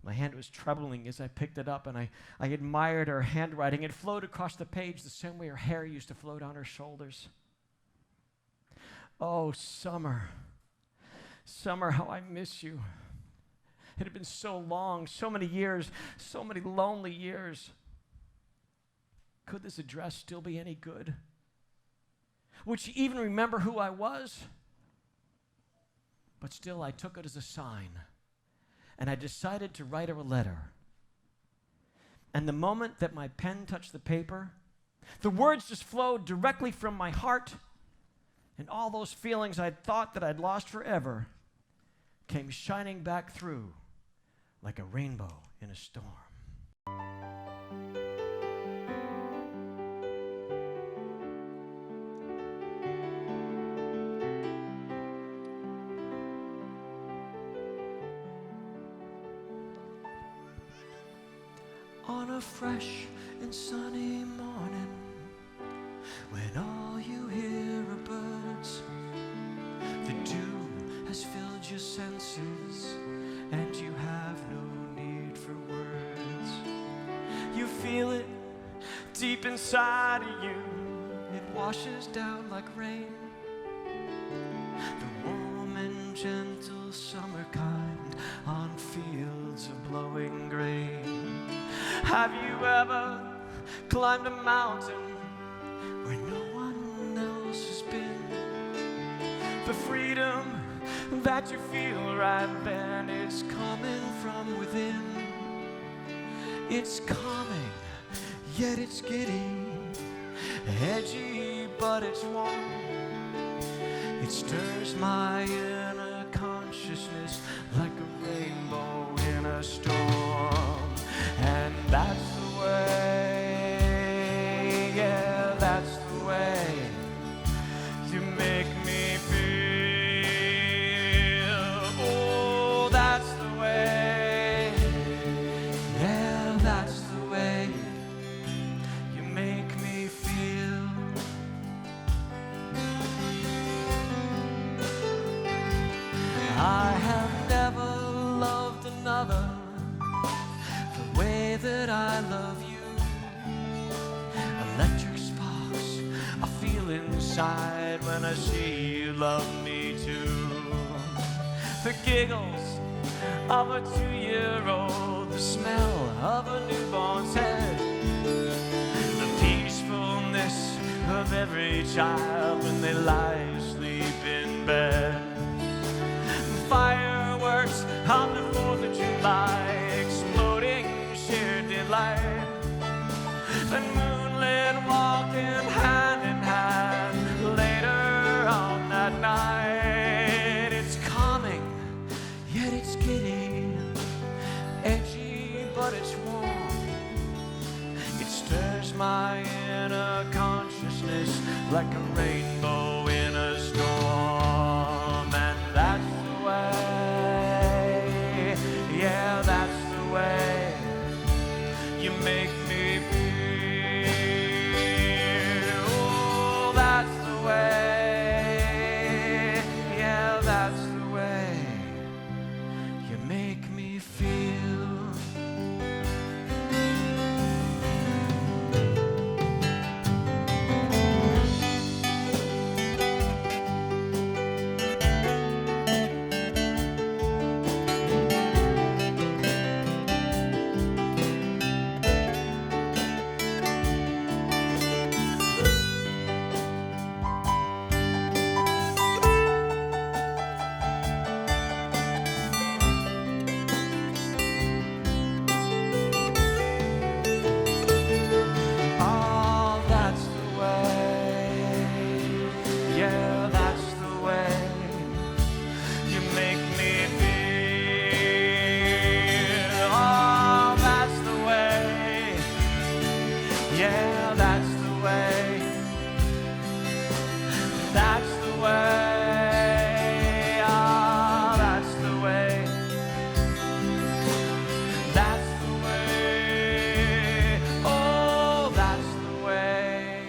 My hand was trembling as I picked it up, and I admired her handwriting. It flowed across the page the same way her hair used to flow down her shoulders. Oh, Summer. Summer, how I miss you. It had been so long, so many years, so many lonely years. Could this address still be any good? Would she even remember who I was? But still, I took it as a sign. And I decided to write her a letter. And the moment that my pen touched the paper, the words just flowed directly from my heart, and all those feelings I'd thought that I'd lost forever came shining back through like a rainbow in a storm. On a fresh and sunny morning, when all you hear are birds, the dew has filled your senses, and you have no need for words. You feel it deep inside of you, it washes down like rain, the warm and gentle summer kind on fields of blowing grain. Have you ever climbed a mountain where no one else has been? The freedom that you feel right then, it's coming from within. It's calming, yet it's giddy, edgy, but it's warm. It stirs my inner consciousness like a rainbow in a storm. And that's the way, yeah, that's the way you make me feel. Oh, that's the way, yeah, that's the way you make me feel. I have never loved another way that I love you. Electric sparks I feel inside when I see you love me too. The giggles of a 2-year-old, the smell of a newborn's head, the peacefulness of every child when they lie asleep in bed. Fireworks on the 4th of July, sheer delight, and moonlit walking hand in hand later on that night. It's calming, yet it's giddy, edgy, but it's warm. It stirs my inner consciousness like a rainbow in a Yeah, that's the way you make me feel. Oh, that's the way. Yeah, that's the way. That's the way. Ah, that's the way. That's the way. Oh, that's the way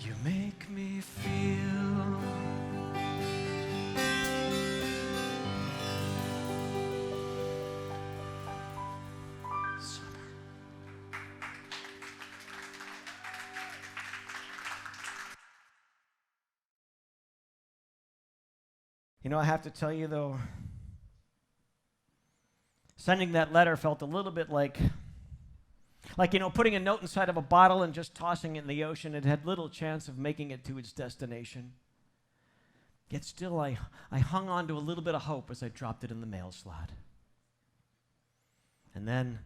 you make me feel. Summer. You know, I have to tell you, though, sending that letter felt a little bit like, putting a note inside of a bottle and just tossing it in the ocean. It had little chance of making it to its destination. Yet still, I hung on to a little bit of hope as I dropped it in the mail slot. And then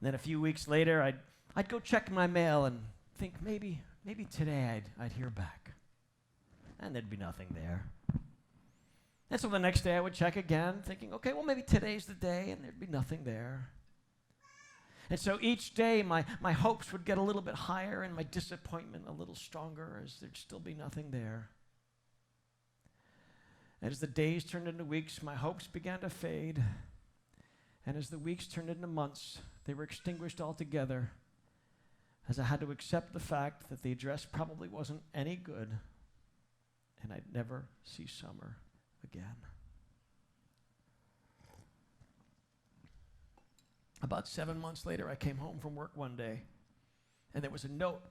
a few weeks later, I'd go check my mail and think maybe today I'd hear back. And there'd be nothing there. And so the next day I would check again, thinking, okay, well, maybe today's the day, and there'd be nothing there. And so each day my hopes would get a little bit higher and my disappointment a little stronger, as there'd still be nothing there. And as the days turned into weeks, my hopes began to fade. And as the weeks turned into months, they were extinguished altogether, as I had to accept the fact that the address probably wasn't any good, and I'd never see summer again. About 7 months later, I came home from work one day, and there was a note.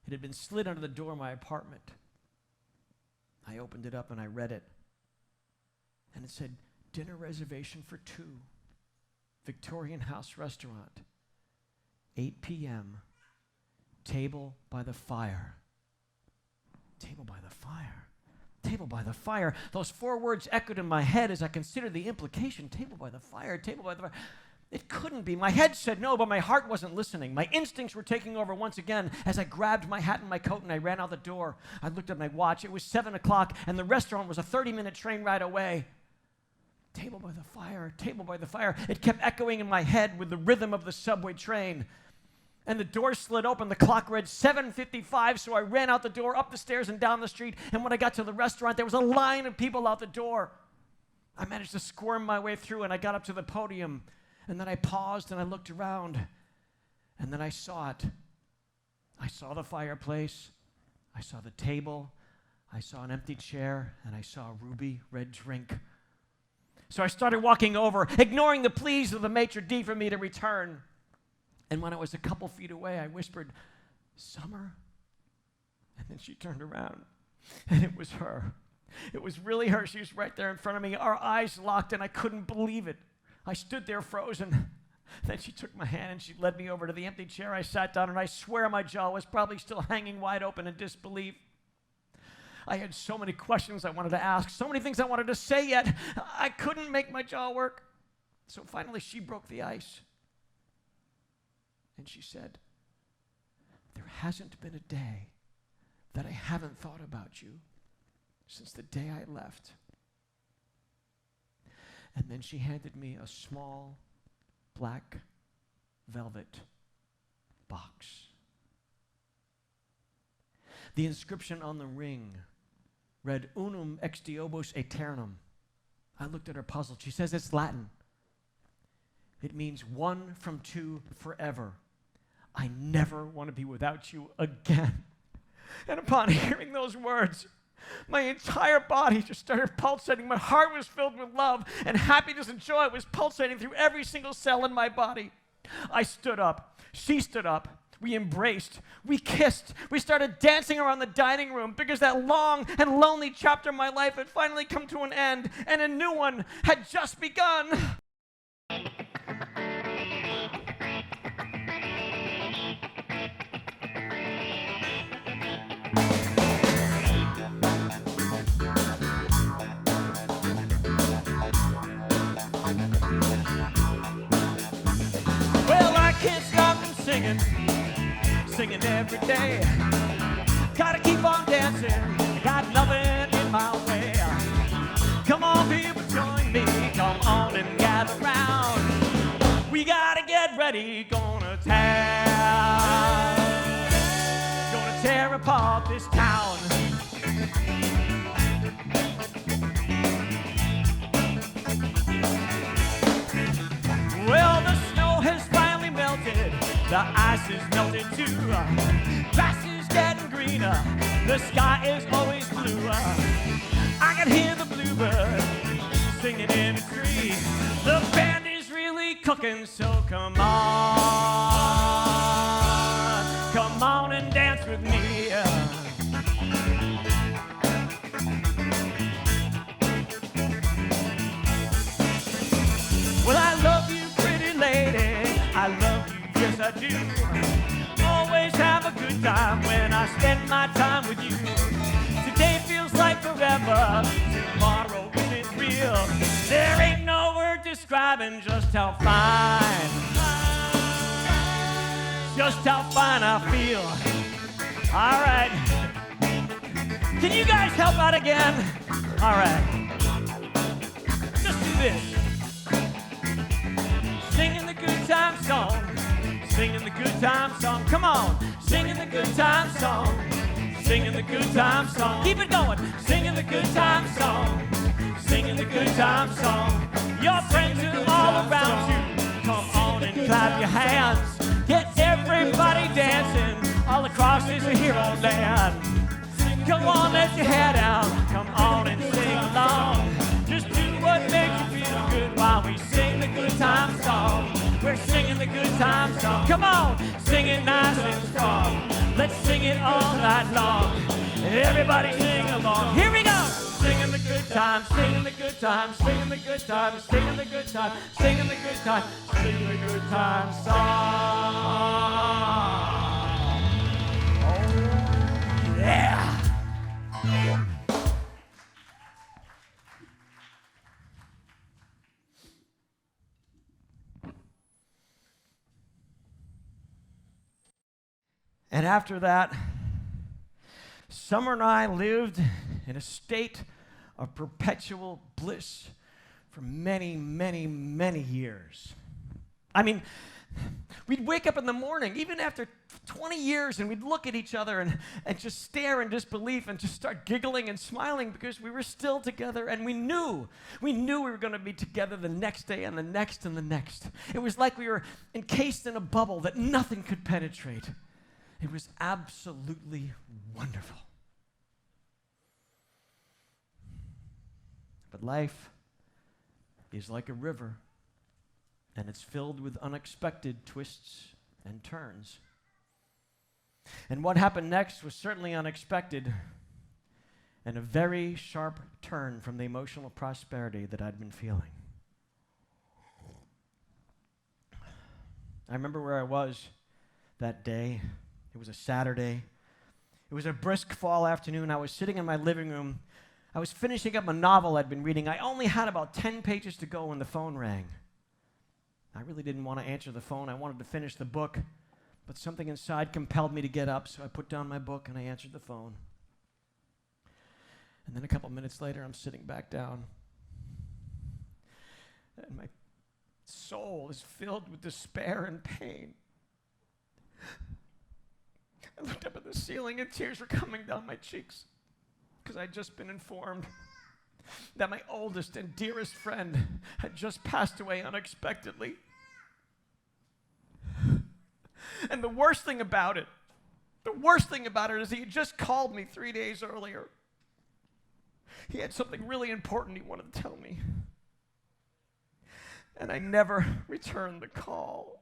It had been slid under the door of my apartment. I opened it up and I read it, and it said, "Dinner reservation for 2, Victorian House Restaurant, 8 p.m., table by the fire." Table by the fire. Table by the fire. Those 4 words echoed in my head as I considered the implication. Table by the fire, table by the fire. It couldn't be. My head said no, but my heart wasn't listening. My instincts were taking over once again as I grabbed my hat and my coat and I ran out the door. I looked at my watch. It was 7 o'clock, and the restaurant was a 30-minute train ride away. Table by the fire, table by the fire. It kept echoing in my head with the rhythm of the subway train. And the door slid open. The clock read 7:55, so I ran out the door, up the stairs, and down the street. And when I got to the restaurant, there was a line of people out the door. I managed to squirm my way through, and I got up to the podium. And then I paused, and I looked around. And then I saw it. I saw the fireplace. I saw the table. I saw an empty chair, and I saw a ruby red drink. So I started walking over, ignoring the pleas of the maitre d' for me to return. And when I was a couple feet away, I whispered, "Summer?" And then she turned around, and it was her. It was really her. She was right there in front of me. Our eyes locked, and I couldn't believe it. I stood there frozen. Then she took my hand, and she led me over to the empty chair. I sat down, and I swear my jaw was probably still hanging wide open in disbelief. I had so many questions I wanted to ask, so many things I wanted to say, yet I couldn't make my jaw work. So finally, she broke the ice. And she said, "There hasn't been a day that I haven't thought about you since the day I left." And then she handed me a small black velvet box. The inscription on the ring read, "Unum extiobus aeternum." I looked at her puzzled. She says it's Latin. It means 1 from 2 forever. I never want to be without you again. And upon hearing those words, my entire body just started pulsating. My heart was filled with love, and happiness and joy was pulsating through every single cell in my body. I stood up. She stood up. We embraced. We kissed. We started dancing around the dining room because that long and lonely chapter of my life had finally come to an end, and a new one had just begun. Singing every day. Got We gotta get ready, gonna tear apart this town. Well, the snow has finally melted, the ice is melted too. Grass is getting greener, the sky is always bluer. I can hear the bluebird singing in a tree. The band is really cooking, so come on and dance with me. Well, I love you, pretty lady, I love you, yes I do. Always have a good time when I spend my time with you. Today feels like forever, tomorrow isn't real. There ain't no word describing just how fine I feel. All right. Can you guys help out again? All right. Just do this. Singing the good time song. Singing the good time song. Come on. Singing the good time song. Singing the good time song. Keep it going. Singing the good time song. Singing the good time song. Your friends are all around you. Come on and clap your hands. Get everybody dancing all across this hero land. Come on, let your hair down. Come on and sing along. Just do what makes you feel good while we sing the good time song. We're singing the good time song. Come on, sing it nice and strong. Let's sing it all night long. Everybody sing along. Here we go. Singing the good time, singing the good time, singing the good time, singing the good time, singing the good time, singing the good time song. Oh, yeah. And after that, Summer and I lived in a state of perpetual bliss for many, many, many years. I mean, we'd wake up in the morning, even after 20 years, and we'd look at each other and just stare in disbelief and just start giggling and smiling because we were still together, and we knew we were going to be together the next day and the next and the next. It was like we were encased in a bubble that nothing could penetrate. It was absolutely wonderful. But life is like a river, and it's filled with unexpected twists and turns. And what happened next was certainly unexpected and a very sharp turn from the emotional prosperity that I'd been feeling. I remember where I was that day. It was a Saturday. It was a brisk fall afternoon. I was sitting in my living room. I was finishing up a novel I'd been reading. I only had about 10 pages to go when the phone rang. I really didn't want to answer the phone. I wanted to finish the book, but something inside compelled me to get up, so I put down my book and I answered the phone. And then a couple minutes later, I'm sitting back down, and my soul is filled with despair and pain. I looked up at the ceiling and tears were coming down my cheeks because I'd just been informed that my oldest and dearest friend had just passed away unexpectedly. And the worst thing about it is he had just called me 3 days earlier. He had something really important he wanted to tell me. And I never returned the call.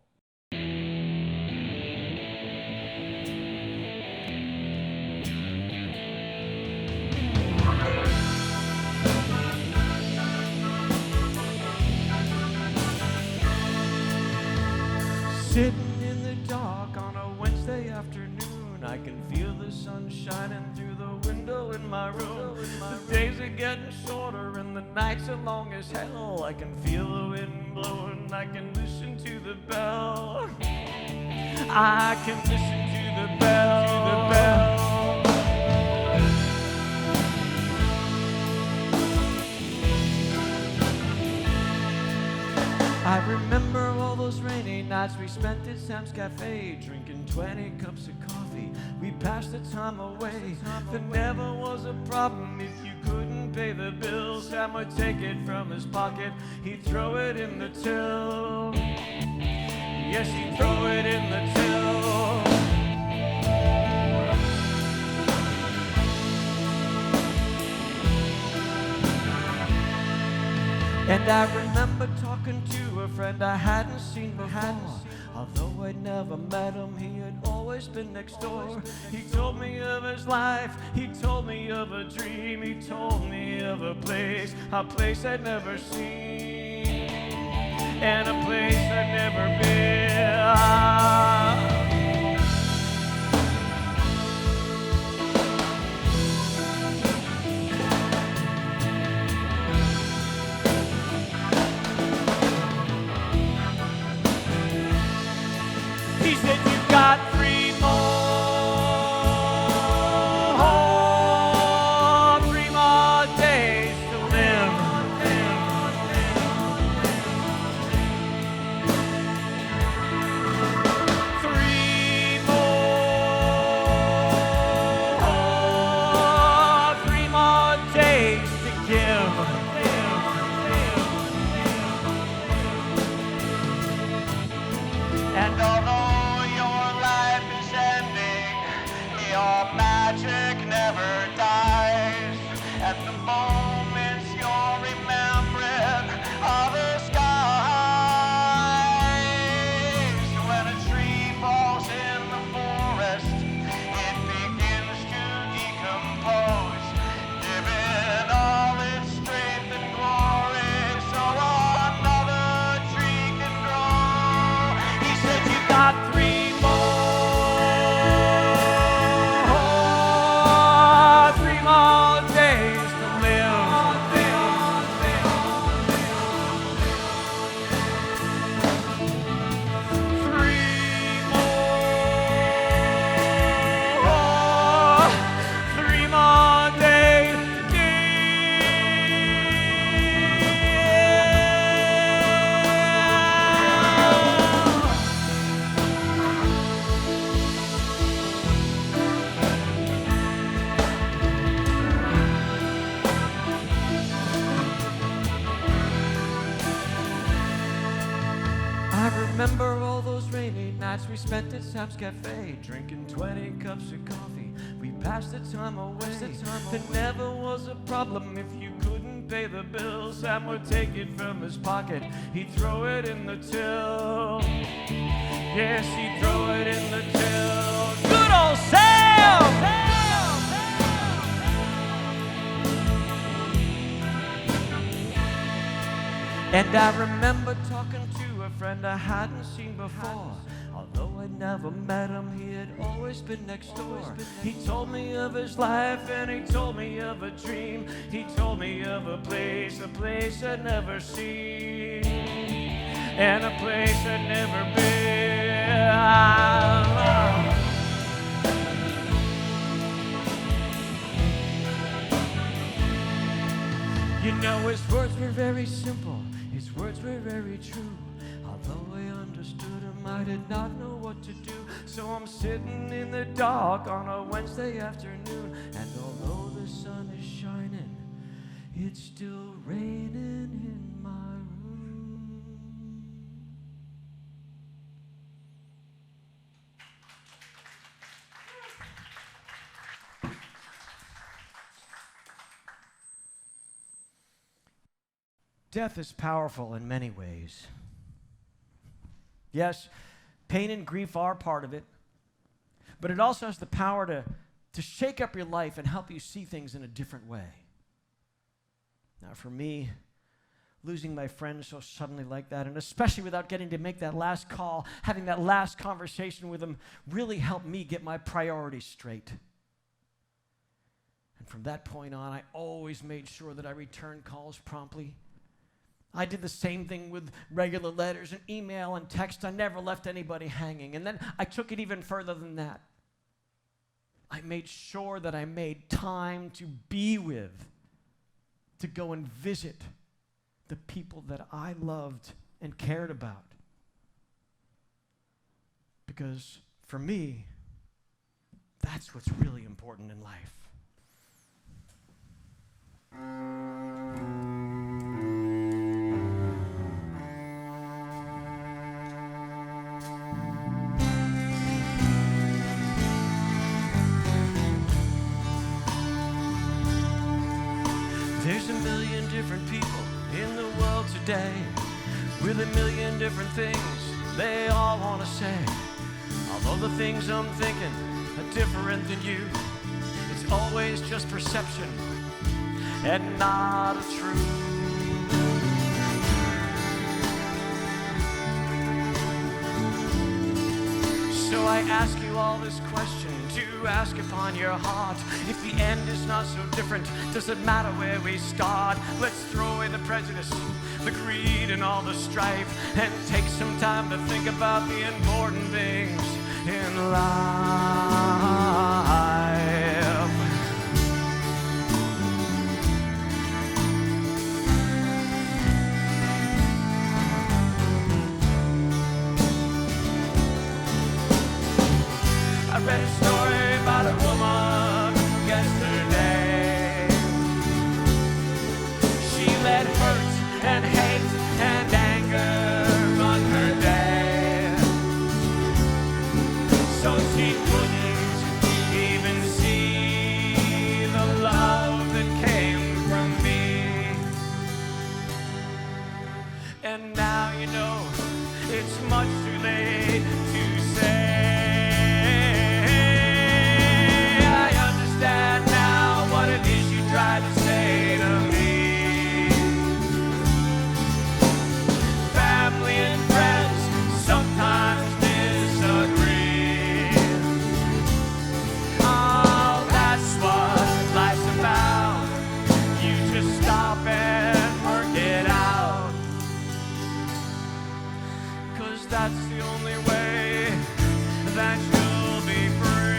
Sitting in the dark on a Wednesday afternoon, I can feel the sun shining through the window in my room. The days are getting shorter and the nights are long as hell. I can feel the wind blowing, I can listen to the bell. I can listen to the bell. I remember all those rains nights we spent at Sam's Cafe, drinking 20 cups of coffee. We passed the time away. There never was a problem if you couldn't pay the bill. Sam would take it from his pocket, he'd throw it in the till. Yes, he'd throw it in the till. And I remember talking to a friend I hadn't seen before. Although I'd never met him, he had always been next door. He told me of his life, he told me of a dream, he told me of a place I'd never seen, and a place I'd never been. He said, "You've got 3 more days to live." Three more days to give. And although your life is ending, your magic never dies. At the moments you're remembering are the skies. When a tree falls in the forest, it begins to decompose, giving all its strength and glory so another tree can grow. He said, "You've got 3 more days to live." Three more days to I remember all those rainy nights we spent at Sam's Cafe, drinking 20 cups of coffee. We passed the time away. There never was a problem if you couldn't pay the bill. Sam would take it from his pocket, he'd throw it in the till. Yes, he'd throw it in the till. Good old Sam! And I remember talking to a friend I hadn't seen before. Although I'd never met him, he had always been next door. He told me of his life and he told me of a dream. He told me of a place I'd never seen, and a place I'd never been. You know, his words were very simple, his words were very true. Although I understood him, I did not know what to do. So I'm sitting in the dark on a Wednesday afternoon, and although the sun is shining, it's still raining in my room. Death is powerful in many ways. Yes, pain and grief are part of it, but it also has the power to shake up your life and help you see things in a different way. Now, for me, losing my friend so suddenly like that, and especially without getting to make that last call, having that last conversation with him, really helped me get my priorities straight. And from that point on, I always made sure that I returned calls promptly. I did the same thing with regular letters and email and text. I never left anybody hanging. And then I took it even further than that. I made sure that I made time to be with, to go and visit the people that I loved and cared about. Because for me, that's what's really important in life. There's a million different people in the world today with a million different things they all want to say. Although the things I'm thinking are different than you, it's always just perception and not a truth. So I ask you all this question to ask upon your heart. If the end is not so different, does it matter where we start? Let's throw away the prejudice, the greed, and all the strife, and take some time to think about the important things in life. I read a story about a woman yesterday. She let hurt and hate and anger run her day. So she couldn't even see the love that came from me. And now you know it's much too late to say. Tried to say to me, family and friends sometimes disagree. Oh, that's what life's about. You just stop and work it out, 'cause that's the only way that you'll be free.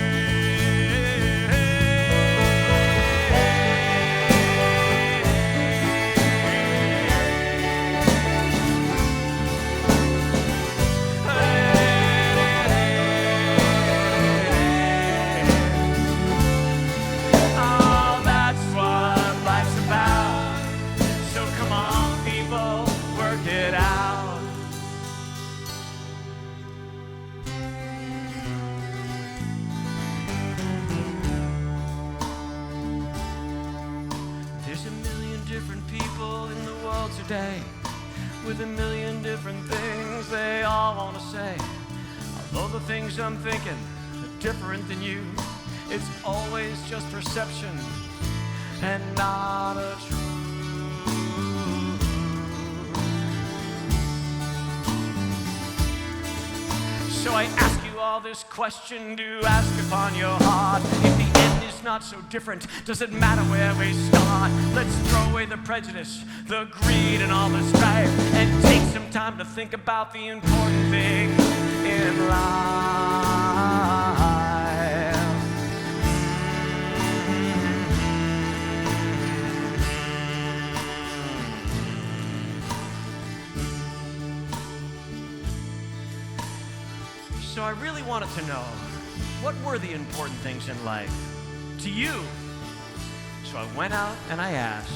Today, with a million different things they all want to say. Although the things I'm thinking are different than you, it's always just perception and not a truth. So I ask you all this question to ask upon your heart. If the end is not so different, does it matter where we start? Let's throw away the prejudice, the greed, and all the strife, and take some time to think about the important things in life. So I really wanted to know, what were the important things in life to you? So I went out and I asked.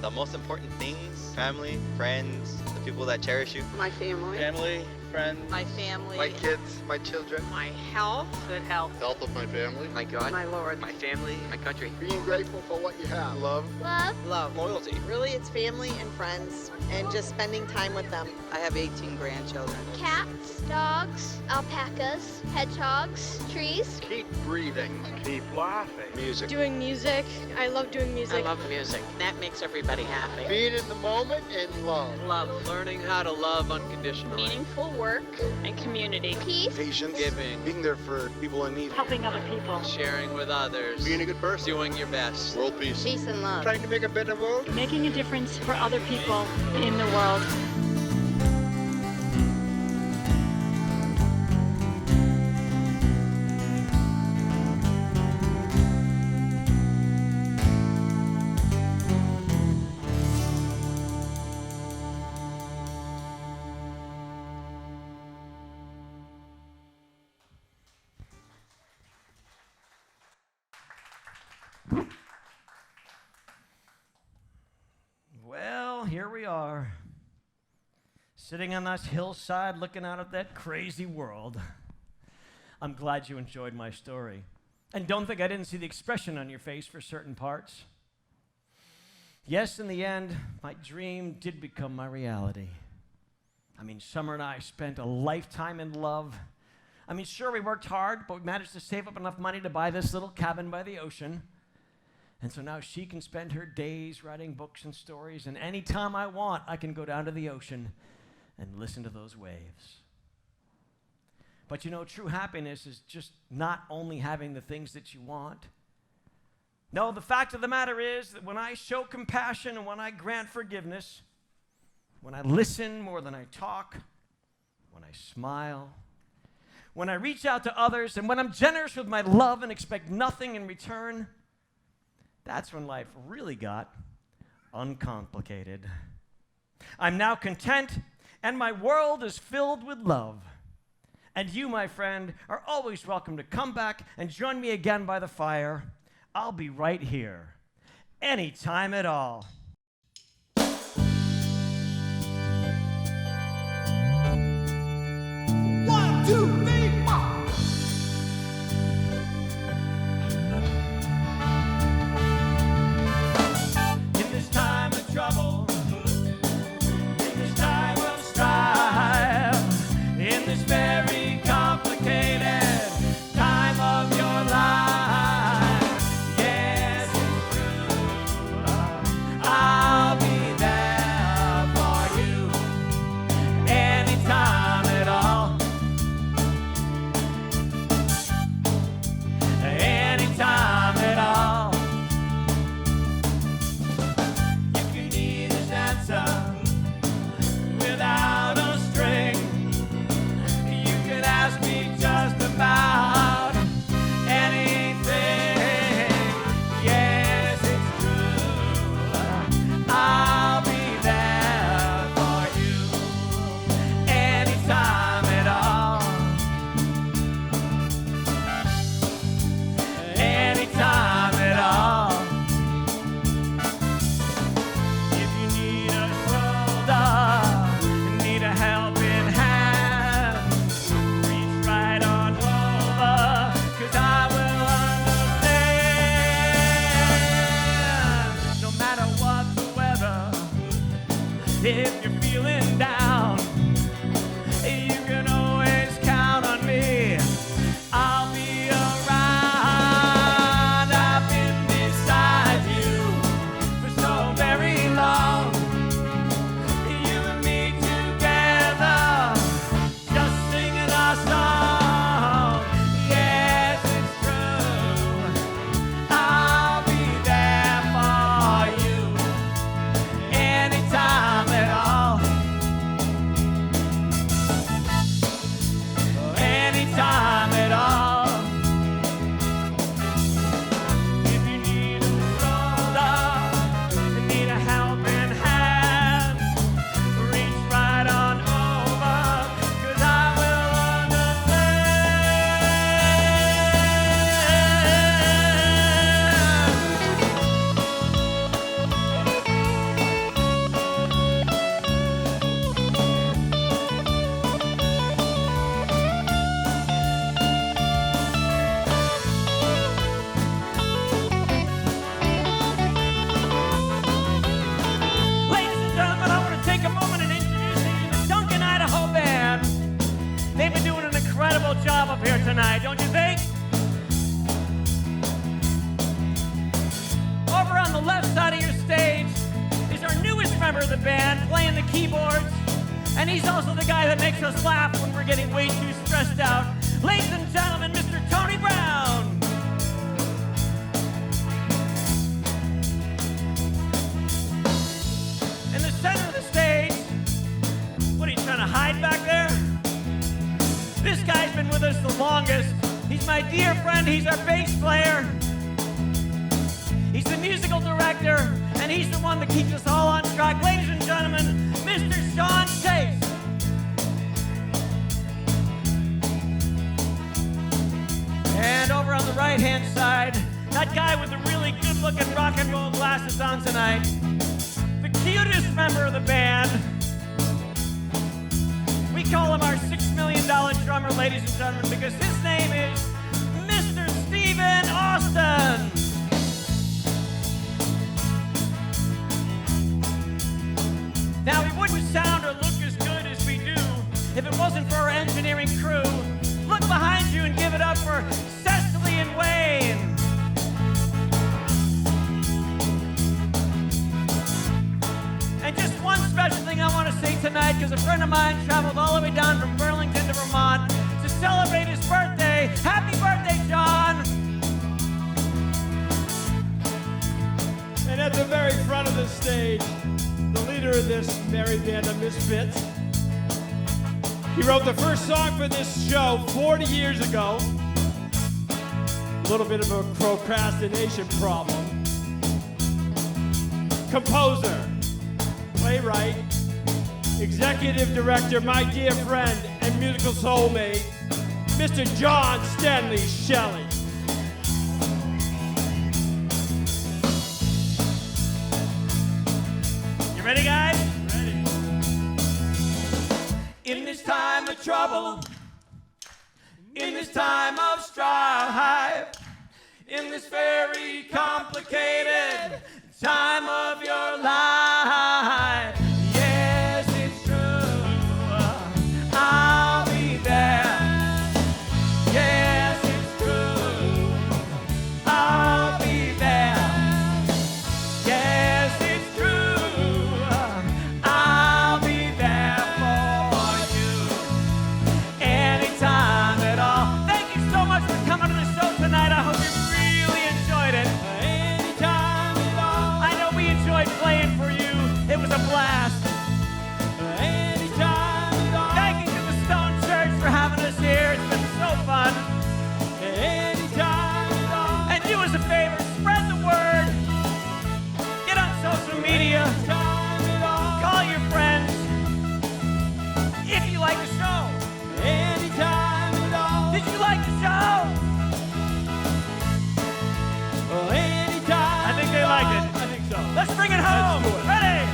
The most important things: family, friends, the people that cherish you. My family. Family, friends, My family. my kids, my children, My health. Good health. health of my family, My God, My Lord. my family, my country. being grateful for what you have, love, Love. Loyalty. Really, it's family and friends and just spending time with them. I have 18 grandchildren. Cats, dogs, alpacas, hedgehogs, trees. keep breathing, keep laughing, music, Doing music. I love doing music. I love music. That makes everybody happy. being in the moment and love, Love. Learning how to love unconditionally. Meaningful work and community. Peace. patience, Giving. being there for people in need, Helping other people. Sharing with others. being a good person, Doing your best. world peace, Peace and love. trying to make a better world. Making a difference for other people in the world. Well, here we are, sitting on this hillside looking out at that crazy world. I'm glad you enjoyed my story. And don't think I didn't see the expression on your face for certain parts. Yes, in the end, my dream did become my reality. I mean, Summer and I spent a lifetime in love. I mean, sure, we worked hard, but we managed to save up enough money to buy this little cabin by the ocean. And so now she can spend her days writing books and stories, and anytime I want, I can go down to the ocean and listen to those waves. But you know, true happiness is just not only having the things that you want. No, the fact of the matter is that when I show compassion and when I grant forgiveness, when I listen more than I talk, when I smile, when I reach out to others, and when I'm generous with my love and expect nothing in return, that's when life really got uncomplicated. I'm now content, and my world is filled with love. And you, my friend, are always welcome to come back and join me again by the fire. I'll be right here, anytime at all. One, two, three, four. In this time of trouble, in this time of strife, in this very complicated time of your life, yes, it's true, I'll be there for you anytime at all, anytime at all. If you need this answer without a string, you can ask me just about anything. Yes, it's true, I'll be there for you anytime at all, anytime at all. If you need a shoulder, need a helping hand, reach right on over, 'cause I will understand. No matter what the weather, if you're feeling down, you can always count on me. I'll be around. I've been beside you for so very long. You and me together, just singing our song. Yes, it's true, I'll be there for you anytime at all, anytime at all. If you need a shoulder, need a helping hand, reach right on over, 'cause I will understand. Ladies and gentlemen, I want to take a moment and introduce you to the Duncan, Idaho band. They've been doing an incredible job up here tonight, don't you think? Over on the left side of your stage is our newest member of the band playing the keyboards, and he's also the guy that makes us laugh when we're getting way too stressed out. Ladies and gentlemen, Mr. Tony Brown. In the center of the stage, what are you trying to hide back there? This guy's been with us the longest. He's my dear friend, he's our bass player. He's the musical director, and he's the one that keeps us all on track. Ladies and gentlemen, Mr. Sean Chase. And over on the right-hand side, not white guy with the really good-looking rock and roll glasses on tonight. The cutest member of the band. We call him our $6 million drummer, ladies and gentlemen, because his name is Mr. Stephen Austin. Now, we wouldn't sound or look as good as we do if it wasn't for our engineering crew. Look behind you and give it up for Cecily and Wayne. And just one special thing I want to say tonight, because a friend of mine traveled all the way down from Burlington to Vermont to celebrate his birthday. Happy birthday, John! And at the very front of the stage, the leader of this merry band of misfits. He wrote the first song for this show 40 years ago. A little bit of a procrastination problem. Composer, playwright, executive director, my dear friend and musical soulmate, Mr. John Stanley Shelley. You ready, guys? Ready? In this time of trouble, in this time of strife, in this very complicated time of your life, yes, it's true, I'll be there. Yes, it's true, I'll be there. Yes, it's true, I'll be there for you anytime at all. Thank you so much for coming to the show tonight. I hope you really enjoyed it. Anytime at all. I know we enjoyed playing for you. It was a blast. Anytime at all. Thank you to the Stone Church for having us here. It's been so fun. Anytime at all. And do us a favor, spread the word. Get on social media. Anytime at all. Call your friends. If you like the show. Anytime at all. Did you like the show? Anytime. I think they liked it. I think so. Let's bring it home. Let's do it. Ready?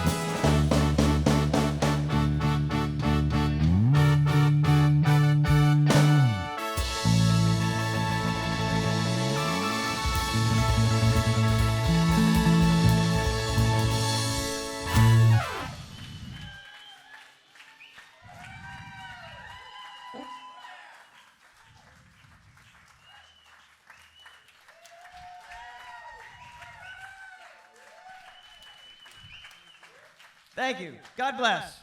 Thank you. God bless.